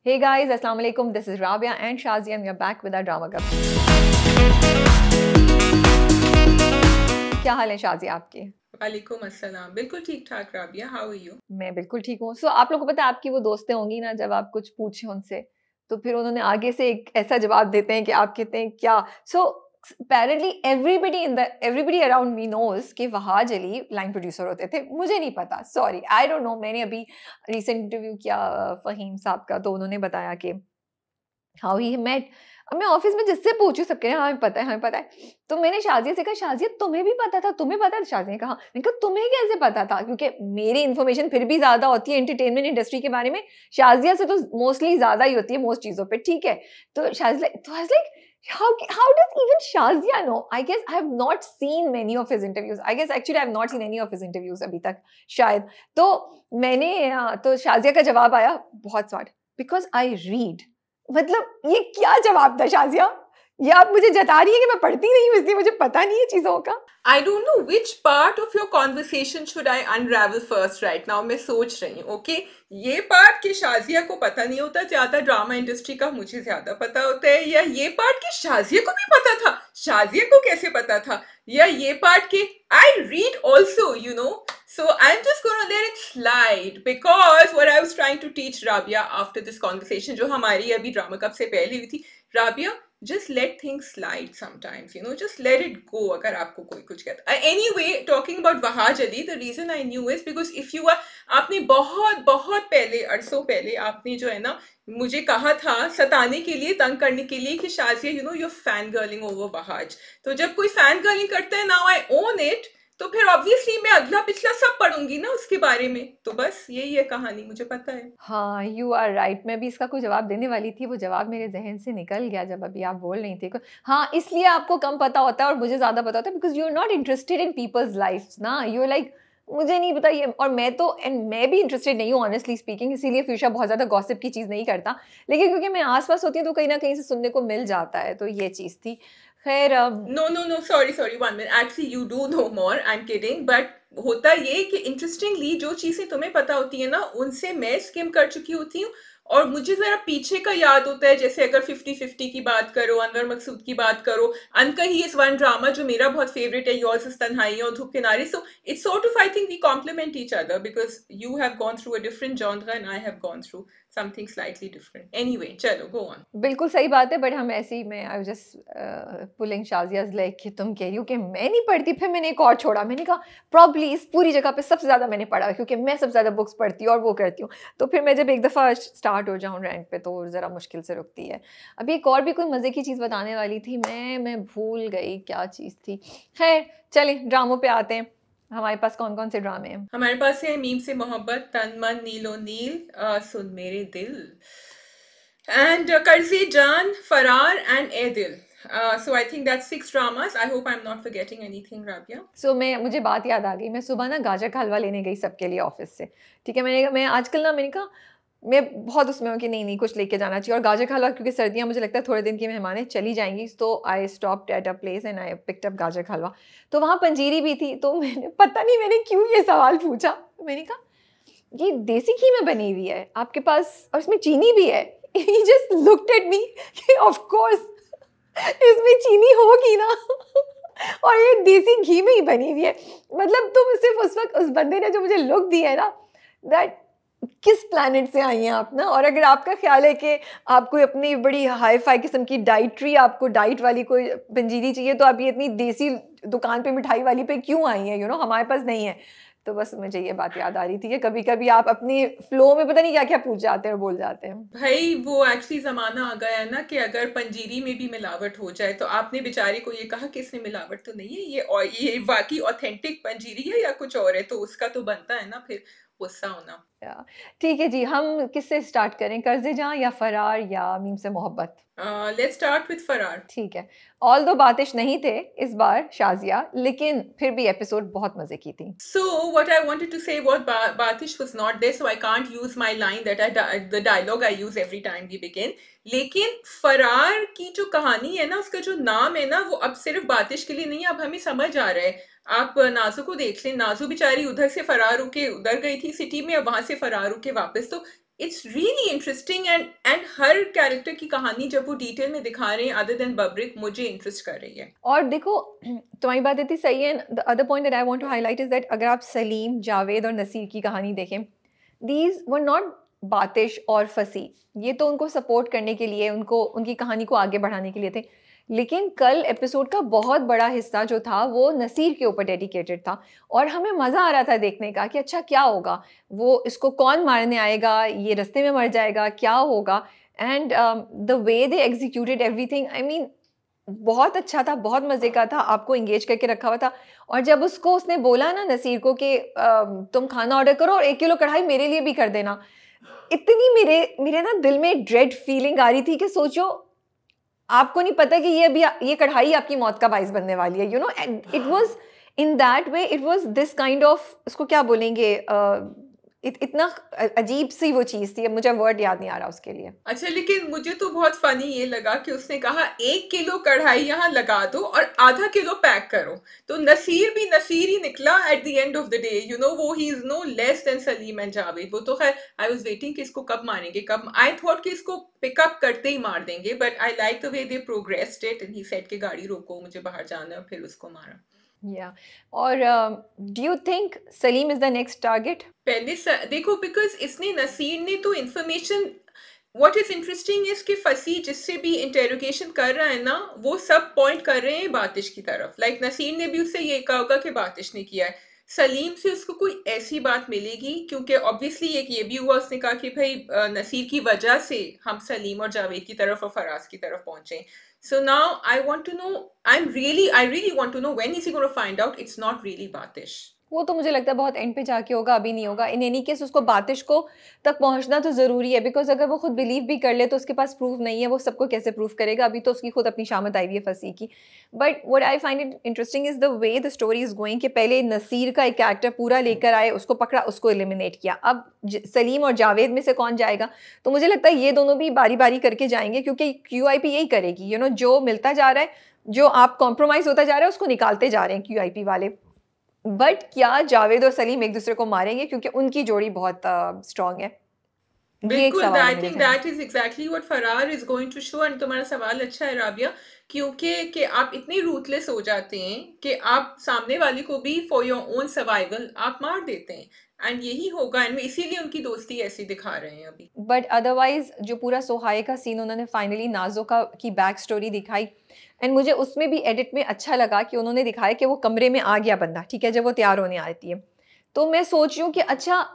Hey guys, Assalamu alaikum. This is Rabia and Shazia and we are back with our drama cup. क्या हाल है शाजिया आपके? वालेकुम अस्सलाम। बिल्कुल ठीक ठाक राबिया, हाउ आर यू? मैं बिल्कुल ठीक हूँ। सो आप लोगों को पता है आपकी वो दोस्तें होंगी ना, जब आप कुछ पूछे उनसे तो फिर उन्होंने आगे से एक ऐसा जवाब देते हैं कि आप कहते हैं क्या। सो apparently everybody around me knows कि वहाज अली लाइन प्रोड्यूसर होते थे। मुझे नहीं पता, सॉरी, आई डोंट नो। मैंने अभी रिसेंट इंटरव्यू किया फहीम साहब का, तो उन्होंने बताया कि हाउ ही मेट। अब मैं ऑफिस में जिससे पूछूं सब कह रहे हैं हाँ हमें पता है, हमें पता है। तो मैंने शाजिया से कहा, शाजिया तुम्हें भी पता था? तुम्हें पता था? शाजिया ने कहा, मैंने कहा तुम्हें कैसे पता था? क्योंकि मेरी इन्फॉर्मेशन फिर भी ज्यादा होती है एंटरटेनमेंट इंडस्ट्री के बारे में, शाजिया से तो मोस्टली ज्यादा ही होती है मोस्ट चीजों पे, ठीक है। तो शाजिया तो आई was like how does even Shazia know? I guess I have not seen many of his interviews. I guess actually I have not seen any of his interviews अभी तक शायद। तो मैंने तो शाजिया का जवाब आया बहुत स्मार्ट, बिकॉज आई रीड। मतलब ये क्या जवाब था शाजिया? ये आप मुझे जता रही है कि मैं पढ़ती नहीं हूँ इसलिए मुझे पता नहीं है चीजों का? I don't know which part of your conversation should I unravel first right now. मैं सोच रही हूँ, ओके ये पार्ट कि शाजिया को पता नहीं होता ज्यादा ड्रामा इंडस्ट्री का, मुझे ज्यादा पता होता है, या ये पार्ट कि शाजिया को भी पता था, शाजिया को कैसे पता था, या ये पार्ट कि I read also, you know. So I'm just gonna let it slide because what I was trying to teach Rabia after this conversation, जो हमारी अभी ड्रामा कब से पहले हुई थी, Rabia, just let things slide sometimes, you know, just let it go अगर आपको कोई कुछ कहता है। Anyway, talking about Wahaj Ali, the reason I knew is because if you are, आपने बहुत बहुत पहले, अरसों पहले आपने जो है ना मुझे कहा था सताने के लिए, तंग करने के लिए कि Shazia, you know, you're fangirling over Wahaj. तो जब कोई fangirling करता है, now I own it, तो फिर ऑब्वियसली मैं अगला पिछला सब पढ़ूंगी ना उसके बारे में। तो बस यही है कहानी, मुझे पता है। हाँ, यू आर राइट। मैं भी इसका कोई जवाब देने वाली थी, वो जवाब मेरे जहन से निकल गया जब अभी आप बोल रही थी। हाँ, इसलिए आपको कम पता होता है और मुझे ज्यादा पता होता है, because you are not interested in peoples life ना। यू आर लाइक मुझे नहीं पता ये, और मैं तो एंड मैं भी इंटरेस्टेड नहीं हूँ ऑनेस्टली स्पीकिंग, इसीलिए फ्यूशा बहुत ज्यादा गॉसिप की चीज नहीं करता। लेकिन क्योंकि मैं आसपास होती हूँ तो कहीं ना कहीं से सुनने को मिल जाता है, तो ये चीज थी। खैर no sorry 1 minute, actually you do know more, I am kidding, but होता ये कि इंटरेस्टिंगली जो चीजें तुम्हें पता होती है ना उनसे मैं स्किम कर चुकी होती हूँ, और मुझे जरा पीछे का याद होता है। जैसे अगर 50-50 की बात करो, अनवर मकसूद की बात करो, अनकही इज वन ड्रामा जो मेरा बहुत फेवरेट है, योर्स इज तन्हाई और धूप किनारे। So it's sort of, I think we compliment each other because you have gone through a different genre and I have gone through something slightly different. Anyway चलो go on. बिल्कुल सही बात है, but हम ऐसे ही, मैं आई जस्ट पुलिंग शाजियाज लाइक कि तुम कह रही हो कि मैं नहीं पढ़ती। फिर मैंने एक और छोड़ा, मैंने कहा प्रॉब्ली इस पूरी जगह पे सबसे ज़्यादा मैंने पढ़ा क्योंकि मैं सबसे ज़्यादा बुक्स पढ़ती हूँ और वो करती हूँ। तो फिर मैं जब एक दफ़ा स्टार्ट हो जाऊँ रैंक पे तो ज़रा मुश्किल से रुकती है। अभी एक और भी कोई मज़े की चीज़ बताने वाली थी, मैं भूल गई क्या चीज़ थी। खैर चलें ड्रामों पर आते हैं। हमारे पास कौन कौन से ड्रामे हैं? हमारे पास है मीम से मोहब्बत, तन मन नीलो नील, सुन मेरे दिल, and Karzi Jan, Farar and E Dil. So I think that's 6 dramas. I hope I'm not forgetting anything, Rabia. So मुझे बात याद आ गई। मैं सुबह ना गाजर का हलवा लेने गई सबके लिए ऑफिस से, ठीक है। मैं आजकल मैंने कहा मैं बहुत उसमें हूँ कि नहीं कुछ लेके जाना चाहिए, और गाजर का हलवा क्योंकि सर्दियाँ मुझे लगता है थोड़े दिन की मेहमानें चली जाएंगी, तो I stopped at a place and I picked up गाजर का हलवा। तो वहाँ पंजीरी भी थी, तो मैंने पता नहीं मैंने क्यों ये सवाल पूछा। मैंने कहा ये देसी घी में बनी हुई है आपके पास और इसमें चीनी भी है। He just looked at me कि of course इसमें चीनी होगी ना और ये देसी घी में ही बनी हुई है। मतलब तुम सिर्फ उस वक्त उस बंदे ने जो मुझे लुक दिया है ना, दैट किस प्लैनेट से आई हैं आप ना। और अगर आपका ख्याल है कि आपको अपनी बड़ी हाई फाई किस्म की डाइटरी, आपको डाइट वाली कोई पंजीरी चाहिए, तो आप ये इतनी देसी दुकान पे मिठाई वाली पे क्यों आई हैं? हमारे पास नहीं है। तो बस मुझे ये बात याद आ रही थी कि कभी कभी आप अपनी फ्लो में पता नहीं क्या क्या पूछ जाते हैं और बोल जाते हैं। भाई वो एक्चुअली जमाना आ गया है ना कि अगर पंजीरी में भी मिलावट हो जाए, तो आपने बेचारे को ये कहा कि इसमें मिलावट तो नहीं है, ये वाकई ऑथेंटिक पंजीरी है या कुछ और है, तो उसका तो बनता है ना फिर गुस्सा होना। ठीक है जी, हम किससे स्टार्ट करें, कर्जे जां या फरार या मीम से मोहब्बत? लेट्स स्टार्ट विद फरार। ठीक है। ऑल दो बातिश नहीं थे इस बार शाजिया, लेकिन फिर भी एपिसोड बहुत मजे की थी। So what I wanted to say was Batish was not there, so I can't use my line that the dialogue I use every time we begin. लेकिन फरार की जो कहानी है ना, उसका जो नाम है ना, वो अब सिर्फ बातिश के लिए नहीं, अब हमें समझ आ रहा है। आप नाजू को देख लें, नाजू बेचारी उधर से फरार होके उधर गई थी सिटी में, अब वहां से फरार होके वापस, तो it's really interesting and her character की कहानी जब वो डिटेल में दिखा रहे हैं अदर देन बब्रिक मुझे इंटरेस्ट कर रही है। और देखो तुम्हारी बात इतनी सही है। The other point that I want to highlight is that अगर आप सलीम, जावेद और नसीर की कहानी देखें, दीज वर नॉट बातिश और फसी, ये तो उनको सपोर्ट करने के लिए, उनको उनकी कहानी को आगे बढ़ाने के लिए थे। लेकिन कल एपिसोड का बहुत बड़ा हिस्सा जो था वो नसीर के ऊपर डेडिकेटेड था, और हमें मज़ा आ रहा था देखने का कि अच्छा क्या होगा, वो इसको कौन मारने आएगा, ये रास्ते में मर जाएगा, क्या होगा। And the way they executed everything, I mean बहुत अच्छा था, बहुत मज़े का था, आपको एंगेज करके रखा हुआ था। और जब उसको उसने बोला ना नसीर को कि तुम खाना ऑर्डर करो और 1 किलो कढ़ाई मेरे लिए भी कर देना, इतनी मेरे मेरे ना दिल में ड्रेड फीलिंग आ रही थी कि सोचो आपको नहीं पता कि ये अभी ये कढ़ाई आपकी मौत का बाइस बनने वाली है, you know. It was in that way, it was this kind of, उसको क्या बोलेंगे, इतना अजीब सी वो चीज़ थी, अब मुझे वर्ड याद नहीं आ रहा उसके लिए। अच्छा, लेकिन मुझे तो बहुत फनी ये लगा कि उसने कहा 1 किलो कढ़ाई यहाँ लगा दो और आधा किलो पैक करो, तो नसीर भी नसीर ही निकला at the end of the day, you know. वो he is no less than Salim and Javed. वो तो खैर आई वाज वेटिंग कि इसको कब मारेंगे, कब, आई थॉट कि इसको पिकअप करते ही मार देंगे, but I like the way they progressed it and he said कि गाड़ी रोको, मुझे बाहर जाना है, और फिर उसको मारा। या और do you think Salim is the next target? पहले देखो, बिकॉज इसने, नसीर ने तो information, what is interesting is कि फसी जिससे भी इंटेरोगेशन कर रहा है ना, वो सब पॉइंट कर रहे हैं बातिश की तरफ। लाइक नसीर ने भी उससे ये कहा होगा कि बातिश ने किया है। सलीम से उसको कोई ऐसी बात मिलेगी, क्योंकि ऑब्वियसली एक ये भी हुआ, उसने कहा कि भाई नसीर की वजह से हम सलीम और जावेद की तरफ और फराज की तरफ पहुंचे। So now I want to know, I really want to know when is he going to find out it's not really Batish. वो तो मुझे लगता है बहुत एंड पे जाके होगा, अभी नहीं होगा। इन एनी केस उसको बातिश को तक पहुंचना तो ज़रूरी है, बिकॉज अगर वो खुद बिलीव भी कर ले तो उसके पास प्रूफ नहीं है, वो सबको कैसे प्रूफ करेगा? अभी तो उसकी खुद अपनी शामत आई हुई है फंसी की। But what I find it interesting is the way the story is going, कि पहले नसीर का एक कैरेक्टर पूरा लेकर आए, उसको पकड़ा, उसको एलिमिनेट किया। अब सलीम और जावेद में से कौन जाएगा? तो मुझे लगता है ये दोनों भी बारी बारी करके जाएंगे, क्योंकि QIP यही करेगी, यू नो, जो मिलता जा रहा है, जो आप कॉम्प्रोमाइज़ होता जा रहा है, उसको निकालते जा रहे हैं QIP वाले। बट क्या जावेद और सलीम एक दूसरे को मारेंगे? क्योंकि उनकी जोड़ी बहुत स्ट्रांग है। ये एक बिल्कुल, सवाल है आई मेरे थिंक जहन में। दैट इज एग्जैक्टली व्हाट फरार is going to show. And तुम्हारा सवाल अच्छा है राबिया, क्योंकि कि आप इतने रूथलेस हो जाते हैं कि आप सामने वाले को भी फॉर योर ओन सर्वाइवल आप मार देते हैं, एंड यही होगा, एंड इसीलिए उनकी दोस्ती ऐसी दिखा रहे हैं अभी। बट अदरवाइज जो पूरा सोहाए का सीन उन्होंने फाइनली नाजो का की बैक स्टोरी दिखाई, एंड मुझे उसमें भी एडिट में अच्छा लगा कि उन्होंने दिखाया कि वो कमरे में आ गया बंदा, ठीक है, जब वो तैयार होने आती है। तो मैं सोच रही हूँ कि अच्छा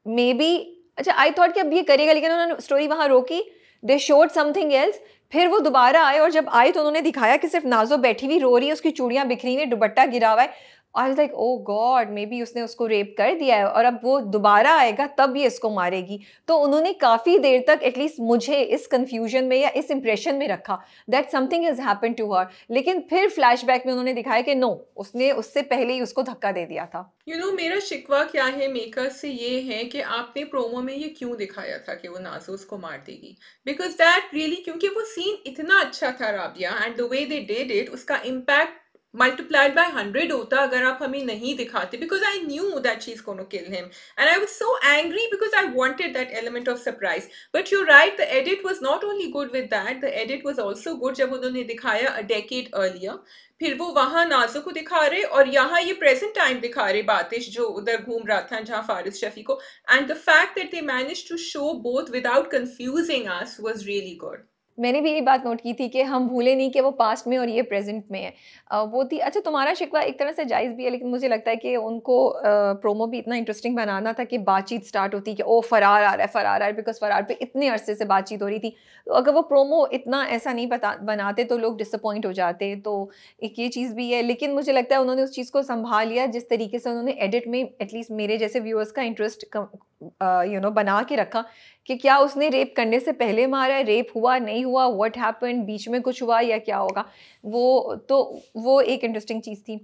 मे बी, अच्छा आई थॉट कि अब ये करेगा, लेकिन उन्होंने स्टोरी वहाँ रोकी, दे शोड समथिंग एल्स। फिर वो दोबारा आए, और जब आए तो उन्होंने दिखाया कि सिर्फ नाजो बैठी हुई रो रही है, उसकी चूड़ियाँ बिखरी हुई, दुपट्टा गिरा हुआ है। आई was like oh God, may be उसने उसको रेप कर दिया है और अब वो दोबारा आएगा तब ये इसको मारेगी। तो उन्होंने काफ़ी देर तक एटलीस्ट मुझे इस कंफ्यूजन में या इस इंप्रेशन में रखा that something has happened to her. लेकिन फिर फ्लैशबैक में उन्होंने दिखाया कि नो, उसने उससे पहले ही उसको धक्का दे दिया था। यू नो, मेरा शिकवा क्या है मेकर्स से, ये है कि आपने प्रोमो में ये क्यों दिखाया था कि वो नाजो उसको मार देगी, बिकॉज दैट रियली, क्योंकि वो सीन इतना अच्छा था Rabia, and the way they did it, उसका इम्पैक्ट multiplied by 100 होता अगर आप हमें नहीं दिखाते, because I knew that she's going to kill him and I was so angry because I wanted that element of surprise. But you're right, the edit was not only good with that, the edit was also good जब उन्होंने दिखाया a decade earlier, फिर वो वहां नाजो को दिखा रहे और यहाँ ये प्रेजेंट टाइम दिखा रहे, बातिश जो उधर घूम रहा था जहाँ फारिस शफी को, and the fact that they managed to show both without confusing us was really good. मैंने भी यही बात नोट की थी कि हम भूले नहीं कि वो पास्ट में और ये प्रेजेंट में है। वो थी, अच्छा तुम्हारा शिकवा एक तरह से जायज़ भी है, लेकिन मुझे लगता है कि उनको प्रोमो भी इतना इंटरेस्टिंग बनाना था कि बातचीत स्टार्ट होती कि ओ फरार आ रहा है, फरार आ रहा है, बिकॉज फरार पे इतने अरसे से बातचीत हो रही थी। तो अगर वो प्रोमो इतना ऐसा नहीं बनाते तो लोग डिसअपॉइंट हो जाते। तो एक ये चीज़ भी है, लेकिन मुझे लगता है उन्होंने उस चीज़ को संभाल लिया जिस तरीके से उन्होंने एडिट में एटलीस्ट मेरे जैसे व्यूअर्स का इंटरेस्ट बना के रखा कि क्या उसने रेप करने से पहले मारा है, रेप हुआ नहीं हुआ, व्हाट हैपेंड, बीच में कुछ हुआ या क्या होगा। वो एक इंटरेस्टिंग चीज़ थी।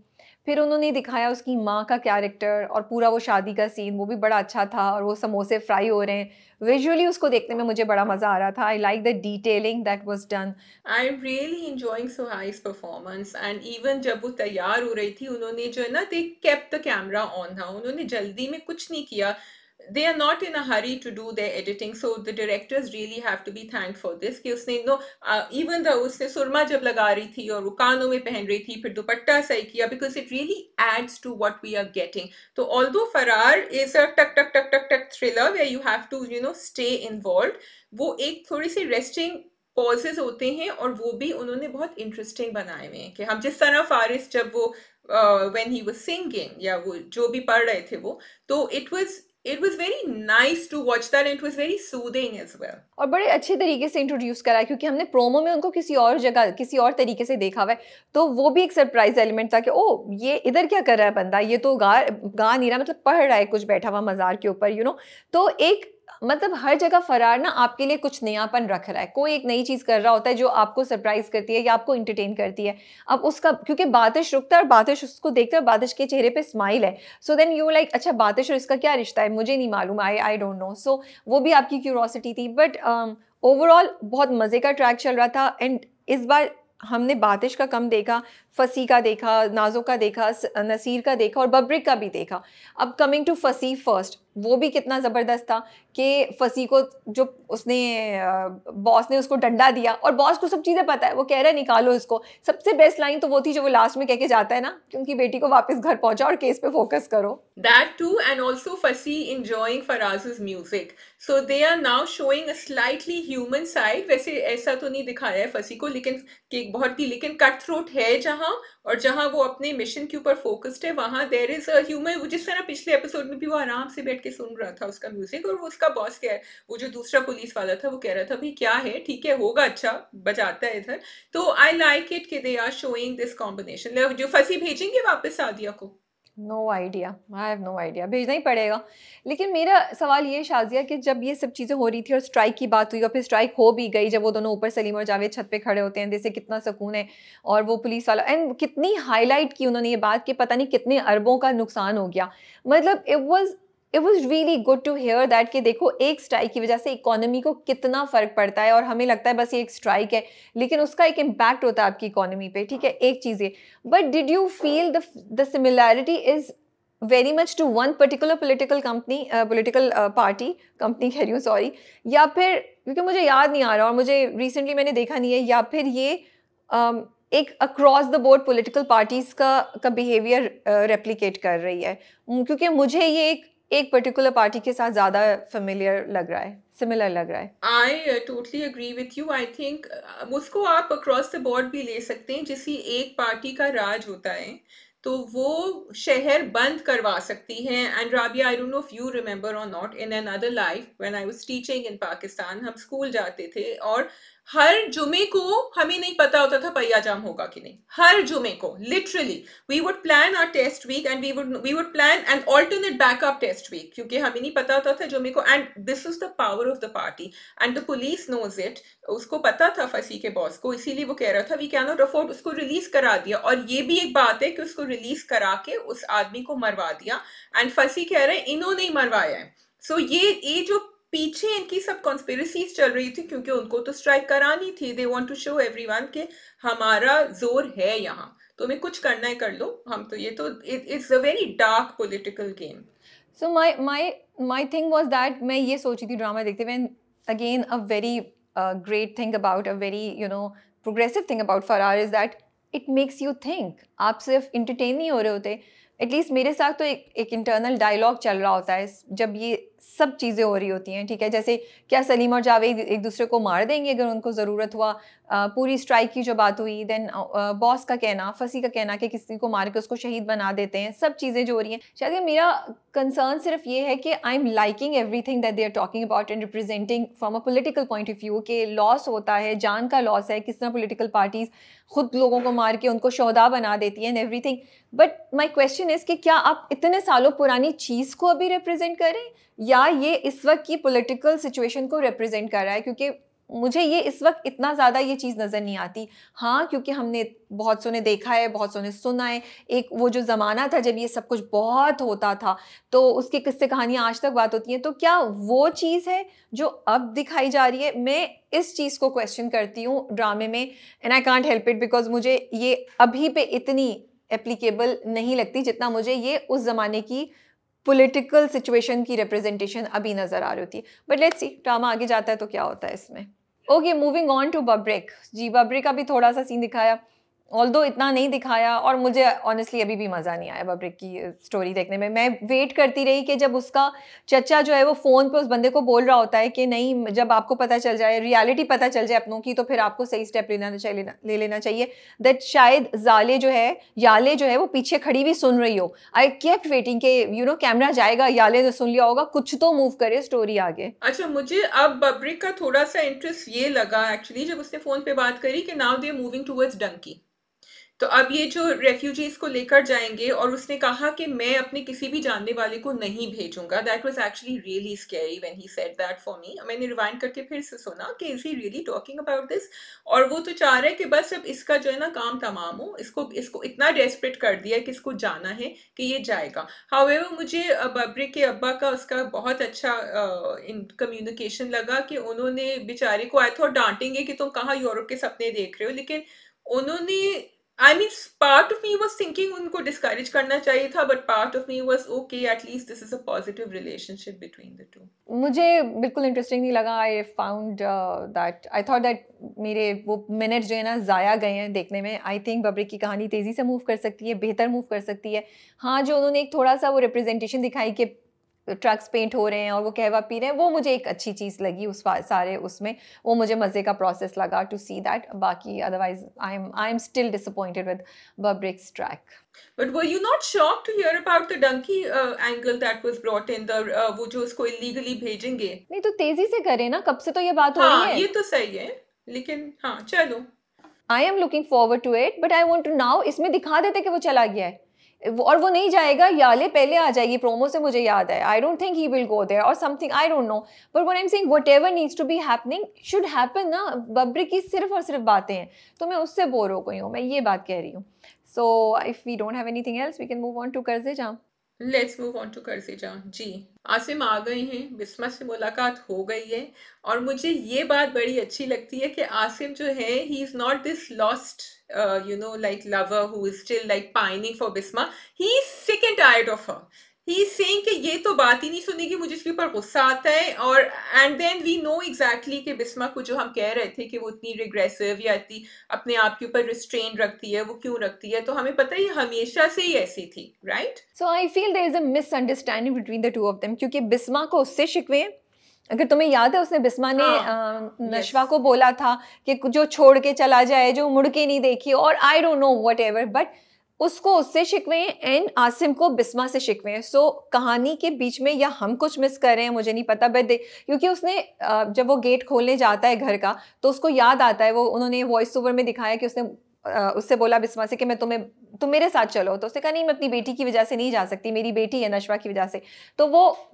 फिर उन्होंने दिखाया उसकी माँ का कैरेक्टर और पूरा वो शादी का सीन, वो भी बड़ा अच्छा था, और वो समोसे फ्राई हो रहे हैं, विजुअली उसको देखने में मुझे बड़ा मज़ा आ रहा था। I like the detailing that was done. I am really enjoying Sohai's performance, and even जब वो तैयार हो रही थी, उन्होंने जो है ना, they kept the camera on था, उन्होंने जल्दी में कुछ नहीं किया। they are not in a hurry to do their editing, so the directors really have to be thanked for this कि उसने even though उसने सुरमा जब लगा रही थी और वो कानों में पहन रही थी, फिर दुपट्टा सही किया, because it really adds to what we are getting. So although Farar is a टक टक टक टक टक thriller where you have to stay involved, वो एक थोड़ी सी resting पॉजेज होते हैं और वो भी उन्होंने बहुत इंटरेस्टिंग बनाए हुए हैं कि हम जिस तरह फारिस जब वो व्हेन ही वाज सिंगिंग या वो जो भी पढ़ रहे थे वो, तो it was very nice to watch that and it was very soothing as well. और बड़े अच्छे तरीके से इंट्रोड्यूस करा है क्योंकि हमने प्रोमो में उनको किसी और जगह किसी और तरीके से देखा हुआ है, तो वो भी एक सरप्राइज एलिमेंट था कि ओ ये इधर क्या कर रहा है बंदा, ये तो गा नहीं रहा, मतलब पढ़ रहा है कुछ बैठा हुआ मज़ार के ऊपर तो एक मतलब हर जगह फरार ना आपके लिए कुछ नयापन रख रहा है, कोई एक नई चीज़ कर रहा होता है जो आपको सरप्राइज करती है या आपको इंटरटेन करती है। अब उसका क्योंकि बातिश रुकता है और बातिश उसको देखते हैं, बातिश के चेहरे पे स्माइल है, सो देन यू लाइक अच्छा बातिश और इसका क्या रिश्ता है, मुझे नहीं मालूम, आई डोंट नो। सो वो भी आपकी क्यूरोसिटी थी, बट ओवरऑल बहुत मज़े का ट्रैक चल रहा था। एंड इस बार हमने बातिश का कम देखा, फसी का देखा, नाजो का देखा, नसीर का देखा और बब्रिक का भी देखा। अब कमिंग टू फसी फर्स्ट, वो भी कितना ज़बरदस्त था कि फसी को जो उसने बॉस ने उसको डंडा दिया और बॉस को सब चीज़ें पता है, वो कह रहा है निकालो इसको। सबसे बेस्ट लाइन तो वो थी जो वो लास्ट में कह के जाता है ना कि उनकी बेटी को वापस घर पहुंचा और केस पे फोकस करो। That too, and also Fasi enjoying Faraz's music. So they are now showing a slightly human side. वैसे ऐसा तो नहीं दिखाया है फसी को, लेकिन कट थ्रोट है जहाँ, और जहाँ वो अपने मिशन के ऊपर फोकस्ड है वहाँ देयर इज अ ह्यूमर। जिस तरह पिछले एपिसोड में भी वो आराम से बैठ के सुन रहा था उसका म्यूजिक, और वो उसका बॉस क्या है, वो जो दूसरा पुलिस वाला था वो कह रहा था भाई क्या है, ठीक है होगा, अच्छा बजाता है इधर। तो आई लाइक इट कि they are showing this combination. जो फसी भेजेंगे वापस सादिया को, no idea, I have no idea, भेजना ही पड़ेगा। लेकिन मेरा सवाल ये शाजिया कि जब ये सब चीज़ें हो रही थी और स्ट्राइक की बात हुई और फिर स्ट्राइक हो भी गई, जब वो दोनों ऊपर सलीम और जावेद छत पे खड़े होते हैं, जैसे कितना सुकून है, और वो पुलिस वाला, एंड कितनी हाईलाइट की उन्होंने ये बात कि पता नहीं कितने अरबों का नुकसान हो गया। मतलब it was really good to hear that कि देखो एक स्ट्राइक की वजह से इकोनॉमी को कितना फ़र्क पड़ता है, और हमें लगता है बस ये एक स्ट्राइक है, लेकिन उसका एक इम्पैक्ट होता है आपकी इकोनॉमी पे, ठीक है, एक चीज़ है। But did you feel the similarity is very much to one particular political party company कह रही हूँ, सॉरी, या फिर क्योंकि मुझे याद नहीं आ रहा और मुझे रिसेंटली मैंने देखा नहीं है, या फिर ये एक across the board political parties का बिहेवियर रेप्लिकेट कर रही है, क्योंकि मुझे ये एक पर्टिकुलर पार्टी के साथ ज़्यादा फेमिलियर लग रहा है, सिमिलर लग रहा है। I totally agree with you. I think उसको आप अक्रॉस द बोर्ड भी ले सकते हैं, जिस एक पार्टी का राज होता है तो वो शहर बंद करवा सकती हैं। And Rabia, I don't know if you remember और not, in another life when I was teaching in Pakistan, हम स्कूल जाते थे और हर जुमे को हमें नहीं पता होता था पहिया जाम होगा कि नहीं। हर जुमे को literally we would plan our test week and we would plan an alternate backup test week, क्योंकि हमें नहीं पता होता था जुमे को। And this is the power of the party and the police knows it. उसको पता था फसी के बॉस को, इसीलिए वो कह रहा था वी कैन नॉट अफोर्ड, उसको रिलीज करा दिया। और ये भी एक बात है कि उसको रिलीज करा के उस आदमी को मरवा दिया, एंड फसी कह रहे हैं इन्होंने ही मरवाया है। सो ये जो पीछे इनकी सब कॉन्स्पिरेसीज चल रही थी, क्योंकि उनको तो स्ट्राइक करानी थी, they want to show everyone कि हमारा जोर है यहाँ, तो हमें कुछ करना है कर लो, हम तो ये तो it's a very dark political game. So my thing was that मैं ये सोची थी ड्रामा देखते हुए, again a very great thing about a very progressive thing about Faraar is that it makes you think. आप सिर्फ इंटरटेन नहीं हो रहे होते, एटलीस्ट मेरे साथ तो एक इंटरनल डायलॉग चल रहा होता है जब ये सब चीज़ें हो रही होती हैं, ठीक है। जैसे क्या सलीम और जावेद एक दूसरे को मार देंगे अगर उनको ज़रूरत हुआ, पूरी स्ट्राइक की जो बात हुई, देन बॉस का कहना, फसी का कहना कि किसी को मार के उसको शहीद बना देते हैं, सब चीज़ें जो हो रही हैं। शायद मेरा कंसर्न सिर्फ ये है कि I am liking everything that they are talking about and representing from a political point of view कि लॉस होता है, जान का लॉस है, किस तरह पॉलिटिकल पार्टीज़ खुद लोगों को मार के उनको शोहदा बना देती हैं and everything. But my question is कि क्या आप इतने सालों पुरानी चीज़ को अभी रिप्रेजेंट करें, या ये इस वक्त की पॉलिटिकल सिचुएशन को रिप्रेजेंट कर रहा है? क्योंकि मुझे ये इस वक्त इतना ज़्यादा ये चीज़ नज़र नहीं आती। हाँ, क्योंकि हमने बहुत सो ने देखा है, बहुत सो ने सुना है, एक वो जो ज़माना था जब ये सब कुछ बहुत होता था, तो उसकी किस्से कहानियाँ आज तक बात होती हैं, तो क्या वो चीज़ है जो अब दिखाई जा रही है? मैं इस चीज़ को क्वेश्चन करती हूँ ड्रामे में, and I can't help it, because मुझे ये अभी पे इतनी एप्लीकेबल नहीं लगती जितना मुझे ये उस ज़माने की पॉलिटिकल सिचुएशन की रिप्रेजेंटेशन अभी नज़र आ रही होती है. बट लेट्स सी ड्रामा आगे जाता है तो क्या होता है इसमें. Okay, moving on to Babrik. जी, बब्रिक का भी थोड़ा सा सीन दिखाया, ऑल्दो इतना नहीं दिखाया, और मुझे ऑनेस्टली अभी भी मज़ा नहीं आया बब्रिक की स्टोरी देखने में. मैं वेट करती रही कि जब उसका चचा जो है वो फ़ोन पे उस बंदे को बोल रहा होता है कि नहीं, जब आपको पता चल जाए, रियलिटी पता चल जाए अपनों की, तो फिर आपको सही स्टेप ले लेना चाहिए. दैट शायद याले जो है वो पीछे खड़ी भी सुन रही हो. आई केप्ट वेटिंग कि कैमरा जाएगा, याले ने सुन लिया होगा, कुछ तो मूव करे स्टोरी आगे. अच्छा, मुझे अब बब्रिक का थोड़ा सा इंटरेस्ट ये लगा एक्चुअली जब उसने फोन पे बात करी कि now they moving towards Dunki. तो अब ये जो रेफ्यूजीज को लेकर जाएंगे, और उसने कहा कि मैं अपने किसी भी जानने वाले को नहीं भेजूंगा. That was actually really scary when he said that for me. मैंने रिवाइंड करके फिर से सुना कि is he really talking about this, और वो तो चाह रहा है कि बस अब इसका जो है ना काम तमाम हो. इसको इतना डेस्परेट कर दिया है कि इसको जाना है कि ये जाएगा. हाउएवर मुझे बब्रिक के अब्बा का उसका बहुत अच्छा इन कम्युनिकेशन लगा कि उन्होंने बेचारे को आई थॉट डांटेंगे कि तुम कहाँ यूरोप के सपने देख रहे हो, लेकिन उन्होंने I mean, part of me was thinking उनको discourage करना चाहिए था, but part of me was okay, at least this is a positive relationship between the two. मुझे बिल्कुल इंटरेस्टिंग नहीं लगा. I found that, I thought that मेरे वो मिनट्स जो है ना ज़ाया गए हैं देखने में. आई थिंक बब्रिक की कहानी तेज़ी से मूव कर सकती है, बेहतर मूव कर सकती है. हाँ, जो उन्होंने एक थोड़ा सा वो रिप्रेजेंटेशन दिखाई कि ट्रक्स पेंट हो रहे हैं और वो कहवा पी रहे हैं, वो मुझे एक अच्छी चीज़ लगी उस सारे उसमें. वो मुझे मज़े का प्रोसेस लगा टू सी दैट. बाकी otherwise I am still disappointed with Babrik's track. But were you not shocked to hear about the donkey angle that was brought in, the वो जो उसको illegally भेजेंगे? नहीं तो तेज़ी से करें ना, कब से तो ये बात हो रही हाँ, है. ये तो सही है, लेकिन हाँ चलो. I am looking forward to it, but I want to now इसमें दिखा देते कि वो चला गया है. और वो नहीं जाएगा, याले पहले आ जाएगी. प्रोमो से मुझे याद है, I don't think he will go there और something, I don't know. But what I am saying, whatever needs to be happening should happen ना. बब्रिक की सिर्फ और सिर्फ बातें हैं, तो मैं उससे बोर हो गई हूँ. मैं ये बात कह रही हूँ. So if we don't have anything else we can move on to Qarzejaan. Let's move on to Qarzejaan. जी, आसिम आ गए हैं, बिस्मा से मुलाकात हो गई है, और मुझे ये बात बड़ी अच्छी लगती है कि आसिम जो है, he is not this lost like lover who is still like pining for Bisma. He is sick and tired of her. He is saying कि ये तो बात ही नहीं सुनेगी, मुझे इसके ऊपर गुस्सा आता है. और and then we know exactly कि बिस्मा को जो हम कह रहे थे कि वो इतनी रिग्रेसिव या इतनी अपने आप के ऊपर रिस्ट्रेन रखती है, वो क्यों रखती है, तो हमें पता है ये हमेशा से ही ऐसी थी, right? So I feel there is a misunderstanding between the two of them, क्योंकि बिस्मा को उससे शिकवे हैं. अगर तुम्हें याद है, उसने बिस्मा ने नशवा को बोला था कि जो छोड़ के चला जाए, जो मुड़ के नहीं देखी, और आई डोंट नो व्हाटएवर, बट उसको उससे शिकवे हैं एंड आसिम को बिस्मा से शिकवे हैं. सो कहानी के बीच में या हम कुछ मिस कर रहे हैं, मुझे नहीं पता. बट क्योंकि उसने जब वो गेट खोलने जाता है घर का, तो उसको याद आता है, वो उन्होंने वॉइस ओवर में दिखाया कि उसने उससे बोला बिस्मा से कि तुम मेरे साथ चलो. तो उसने कहा नहीं, मैं अपनी बेटी की वजह से नहीं जा सकती, मेरी बेटी है नशवा की वजह से. तो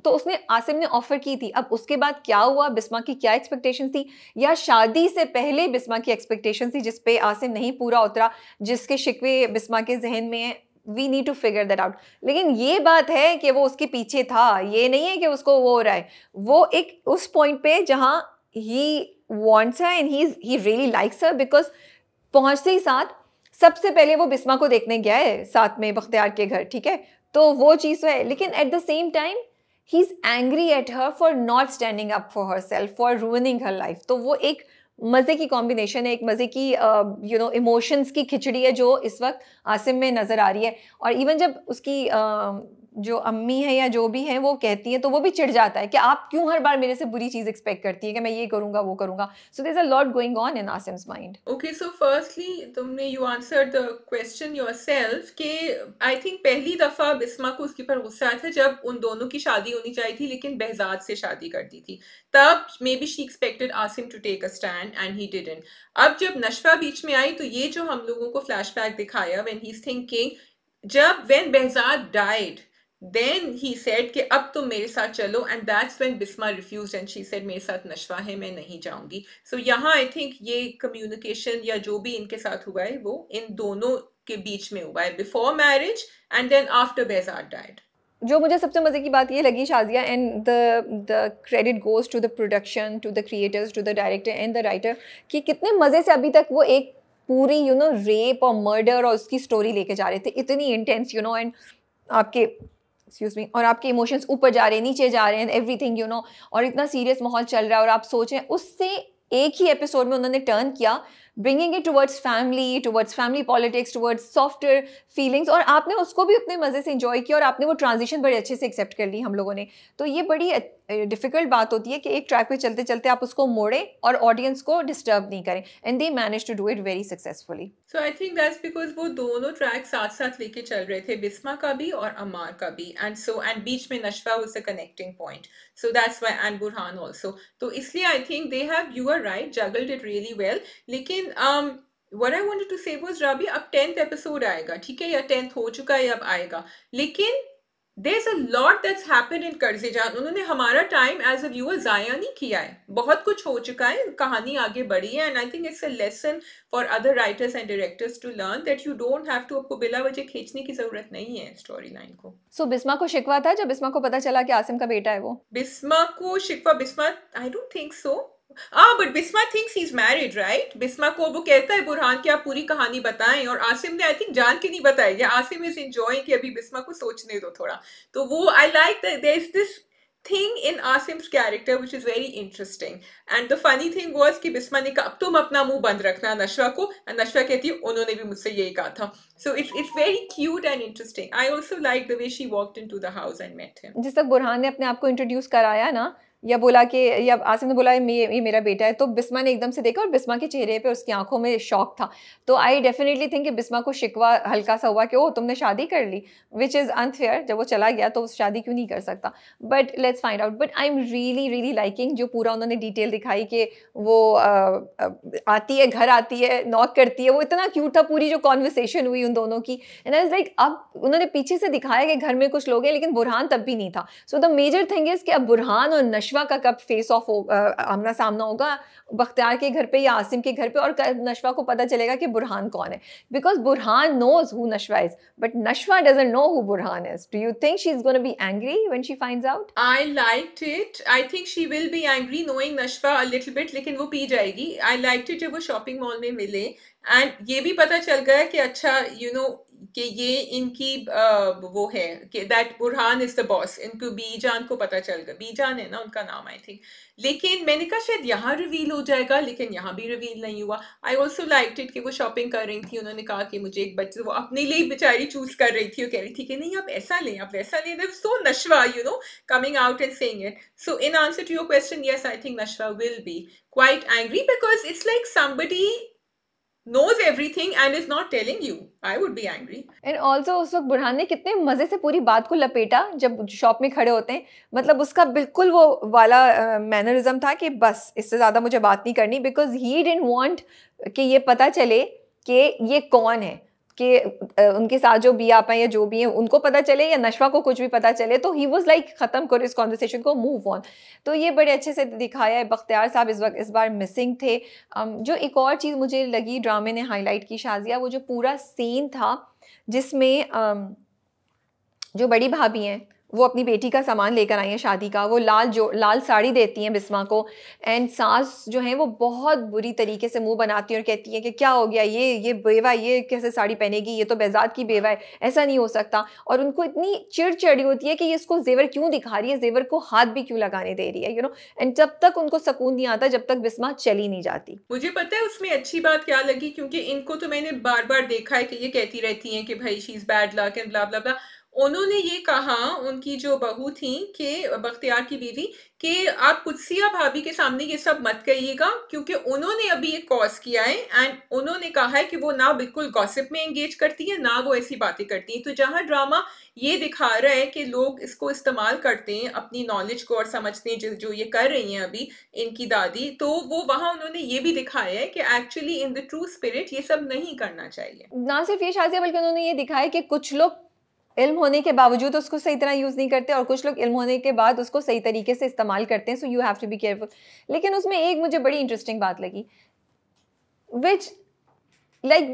उसने आसिम ने ऑफर की थी. अब उसके बाद क्या हुआ, बिस्मा की क्या एक्सपेक्टेशन थी, या शादी से पहले बिस्मा की एक्सपेक्टेशन थी जिस पे आसिम नहीं पूरा उतरा, जिसके शिकवे बिस्मा के जहन में है. We need to figure that out. लेकिन ये बात है कि वो उसके पीछे था, ये नहीं है कि उसको वो हो रहा है. वो एक उस पॉइंट पे जहाँ he wants her and he really likes her, because पहुंचते ही साथ सबसे पहले वो बिस्मा को देखने गया है साथ में बख्तियार के घर, ठीक है, तो वो चीज़ तो है. लेकिन at the same time he is angry at her for not standing up for her self, for ruining her life. तो वो एक मज़े की कॉम्बिनेशन है, एक मज़े की इमोशंस की खिचड़ी है जो इस वक्त आसिम में नज़र आ रही है. और इवन जब उसकी जो अम्मी है या जो भी है वो कहती है, तो वो भी चिढ़ जाता है कि आप क्यों हर बार मेरे से बुरी चीज़ एक्सपेक्ट करती है कि मैं ये करूँगा वो करूँगा. So there is a lot going on in Asim's mind. Okay, so firstly तुमने you answered the question yourself कि आई थिंक पहली दफ़ा बिस्मा को उसके ऊपर गुस्सा आया था जब उन दोनों की शादी होनी चाहिए थी, लेकिन behzad से शादी कर दी थी. तब maybe she expected Asim to take a stand and he didn't. अब जब नशवा बीच में आई, तो ये जो हम लोगों को फ्लैशबैक दिखाया व्हेन ही इज थिंकिंग, जब when behzad died, then he said कि अब तुम मेरे साथ चलो, and that's when Bisma refused and she said मेरे साथ नशवा है, मैं नहीं जाऊंगी. So यहाँ I think ये communication या जो भी इनके साथ हुआ है वो इन दोनों के बीच में हुआ है, before marriage and then after behzad died. जो मुझे सबसे मज़े की बात ये लगी Shazia, and the credit goes to the production, to the creators, to the director and the writer, कि कितने मज़े से अभी तक वो एक पूरी रेप और मर्डर और उसकी स्टोरी लेके जा रहे थे, इतनी इंटेंस एंड आपके एक्सक्यूज मी, और आपके इमोशंस ऊपर जा रहे हैं, नीचे जा रहे हैं, एवरीथिंग यू नो, और इतना सीरियस माहौल चल रहा है और आप सोच रहे हैं, उससे एक ही एपिसोड में उन्होंने टर्न किया, bringing it towards family politics, towards softer feelings, और आपने उसको भी उतने मज़े से इंजॉय किया और आपने वो ट्रांजिशन बड़े अच्छे से एक्सेप्ट कर ली हम लोगों ने। तो ये बड़ी डिफ़िकल्ट बात होती है कि एक ट्रैक पे चलते चलते आप उसको मोड़ें और ऑडियंस को डिस्टर्ब नहीं करें, and they manage to do it very successfully. So I think that's because वो दोनों ट्रैक साथ साथ लेके चल रहे थे, बिस्मा का भी और अमार का भी, एंड बीच में Nashwa was the connecting point, so that's why, and Burhan also, तो इसलिए I think they have, you are right, juggled it really well. लेकिन what I wanted to say was, Rabi, अब 10th एपिसोड आएगा, ठीक है, या 10th हो चुका है, अब आएगा, लेकिन there's a lot that's happened in कर्ज़े जान। उन्होंने हमारा टाइम एज अ व्यूअर ज़ाया नहीं किया है, बहुत कुछ हो चुका है, कहानी आगे बढ़ी है, and I think it's a lesson for other writers and directors to learn that you don't have to, आपको बिला वजह खींचने की जरूरत नहीं है स्टोरी लाइन को। सो बिस्मा को शिकवा था जब बिस्मा को पता चला कि आसिम का बेटा है वो? बिस्मा को शिकवा, Bisma I don't think so, but Bisma thinks he is married, right? Bisma को वो कहता है बुरहान कि आप पूरी कहानी बताएं, और आसिम ने आई थिंक जान के नहीं बताई, या आसिम इज एंजॉयिंग कि अभी बिस्मा को सोचने दो थोड़ा, तो वो I like that there is this thing in Asim's character which is very interesting, and the funny thing was कि बिस्मा ने कहा अब तुम अपना मुंह बंद रखना नशवा को, and नशवा कहती है उन्होंने भी मुझसे यही कहा था, so it's very cute and interesting. I also like the way she walked into the house and met him. जिस तक बुरहान ने अपने आप को इंट्रोड्यूस कराया ना, या बोला कि, या आसिम ने बोला ये मेरा बेटा है, तो बिस्मा ने एकदम से देखा और बिस्मा के चेहरे पे, उसकी आंखों में शॉक था। तो आई डेफिनेटली थिंक कि बिस्मा को शिकवा हल्का सा हुआ कि ओ तुमने शादी कर ली, विच इज़ अनफेयर, जब वो चला गया तो शादी क्यों नहीं कर सकता, but let's find out. But I am really liking जो पूरा उन्होंने डिटेल दिखाई कि वो आती है, घर आती है, नॉक करती है, वो इतना क्यूट था, पूरी जो कॉन्वर्सेशन हुई उन दोनों की, एंड आई वाज लाइक, अब उन्होंने पीछे से दिखाया कि घर में कुछ लोग हैं, लेकिन बुरहान तब भी नहीं था। So the major thing is कि अब बुरहान और नशवा का कब फेस ऑफ आमना सामना होगा, बख्तियार के घर पे या आसिम के घर पे, और नशवा को पता चलेगा कि बुरहान कौन है, because Burhan knows who Nashwa is, but Nashwa doesn't know who Burhan is. Do you think she is gonna be angry when she finds out? I liked it. I think she will be angry knowing नशवा a little bit, लेकिन वो P जाएगी। I liked it जब वो shopping mall में मिले, and ये भी पता चल गया कि अच्छा यू नो कि ये इनकी वो है कि that Burhan is the boss, इनको बीजान को पता चल गया, बीजान है ना उनका नाम आई थिंक, लेकिन मैंने कहा शायद यहाँ रिवील हो जाएगा, लेकिन यहाँ भी रिवील नहीं हुआ। आई ऑल्सो लाइक्ड इट कि वो शॉपिंग कर रही थी, उन्होंने कहा कि मुझे एक बच्चे, वो अपने लिए बेचारी चूज कर रही थी, वो कह रही थी कि नहीं आप ऐसा लें, आप वैसा लें, so Nashwa you know coming out and saying it. So in answer to your question, yes, I think Nashwa will be quite angry because it's like somebody knows everything and is not telling you. I would be angry. And also उस वक्त बुरहान ने कितने मजे से पूरी बात को लपेटा जब शॉप में खड़े होते हैं, मतलब उसका बिल्कुल वो वाला मैनरिज्म था कि बस इससे ज़्यादा मुझे बात नहीं करनी, बिकॉज ही डिडंट वांट कि ये पता चले कि ये कौन है, कि उनके साथ जो भी आप हैं या जो भी हैं उनको पता चले या नशवा को कुछ भी पता चले, तो ही वाज लाइक ख़त्म करो इस कॉन्वर्सेशन को, मूव ऑन। तो ये बड़े अच्छे से दिखाया है। बख्तियार साहब इस बार मिसिंग थे। जो एक और चीज़ मुझे लगी ड्रामे ने हाईलाइट की शाजिया, वो जो पूरा सीन था जिसमें जो बड़ी भाभी हैं वो अपनी बेटी का सामान लेकर आई हैं शादी का, वो लाल साड़ी देती हैं बिस्मा को, एंड सास जो हैं वो बहुत बुरी तरीके से मुंह बनाती हैं और कहती हैं कि क्या हो गया, ये बेवा ये कैसे साड़ी पहनेगी, ये तो बेजात की बेवा है, ऐसा नहीं हो सकता। और उनको इतनी चिड़ चढ़ी होती है कि ये इसको जेवर क्यों दिखा रही है, जेवर को हाथ भी क्यों लगाने दे रही है, यू नो। एंड जब तक उनको सुकून नहीं आता जब तक बिस्मा चली नहीं जाती। मुझे पता है उसमें अच्छी बात क्या लगी, क्योंकि इनको तो मैंने बार बार देखा है कि ये कहती रहती हैं कि भाई she is bad luck and blah blah blah. उन्होंने ये कहा, उनकी जो बहू थी कि बख्तियार की बीवी, कि आप कुदसिया भाभी के सामने ये सब मत कहिएगा, क्योंकि उन्होंने अभी एक कॉज किया है, एंड उन्होंने कहा है कि वो ना बिल्कुल गॉसिप में एंगेज करती है, ना वो ऐसी बातें करती हैं। तो जहाँ ड्रामा ये दिखा रहा है कि लोग इसको इस्तेमाल करते हैं अपनी नॉलेज को और समझते हैं जो ये कर रही हैं अभी इनकी दादी, तो वो वहाँ उन्होंने ये भी दिखाया है कि actually in the true spirit ये सब नहीं करना चाहिए। ना सिर्फ ये शाजिया, बल्कि उन्होंने ये दिखाया कि कुछ लोग इल्म होने के बावजूद उसको सही तरह यूज़ नहीं करते और कुछ लोग इल्म होने के बाद उसको सही तरीके से इस्तेमाल करते हैं। So you have to be careful. लेकिन उसमें एक मुझे बड़ी इंटरेस्टिंग बात लगी, which like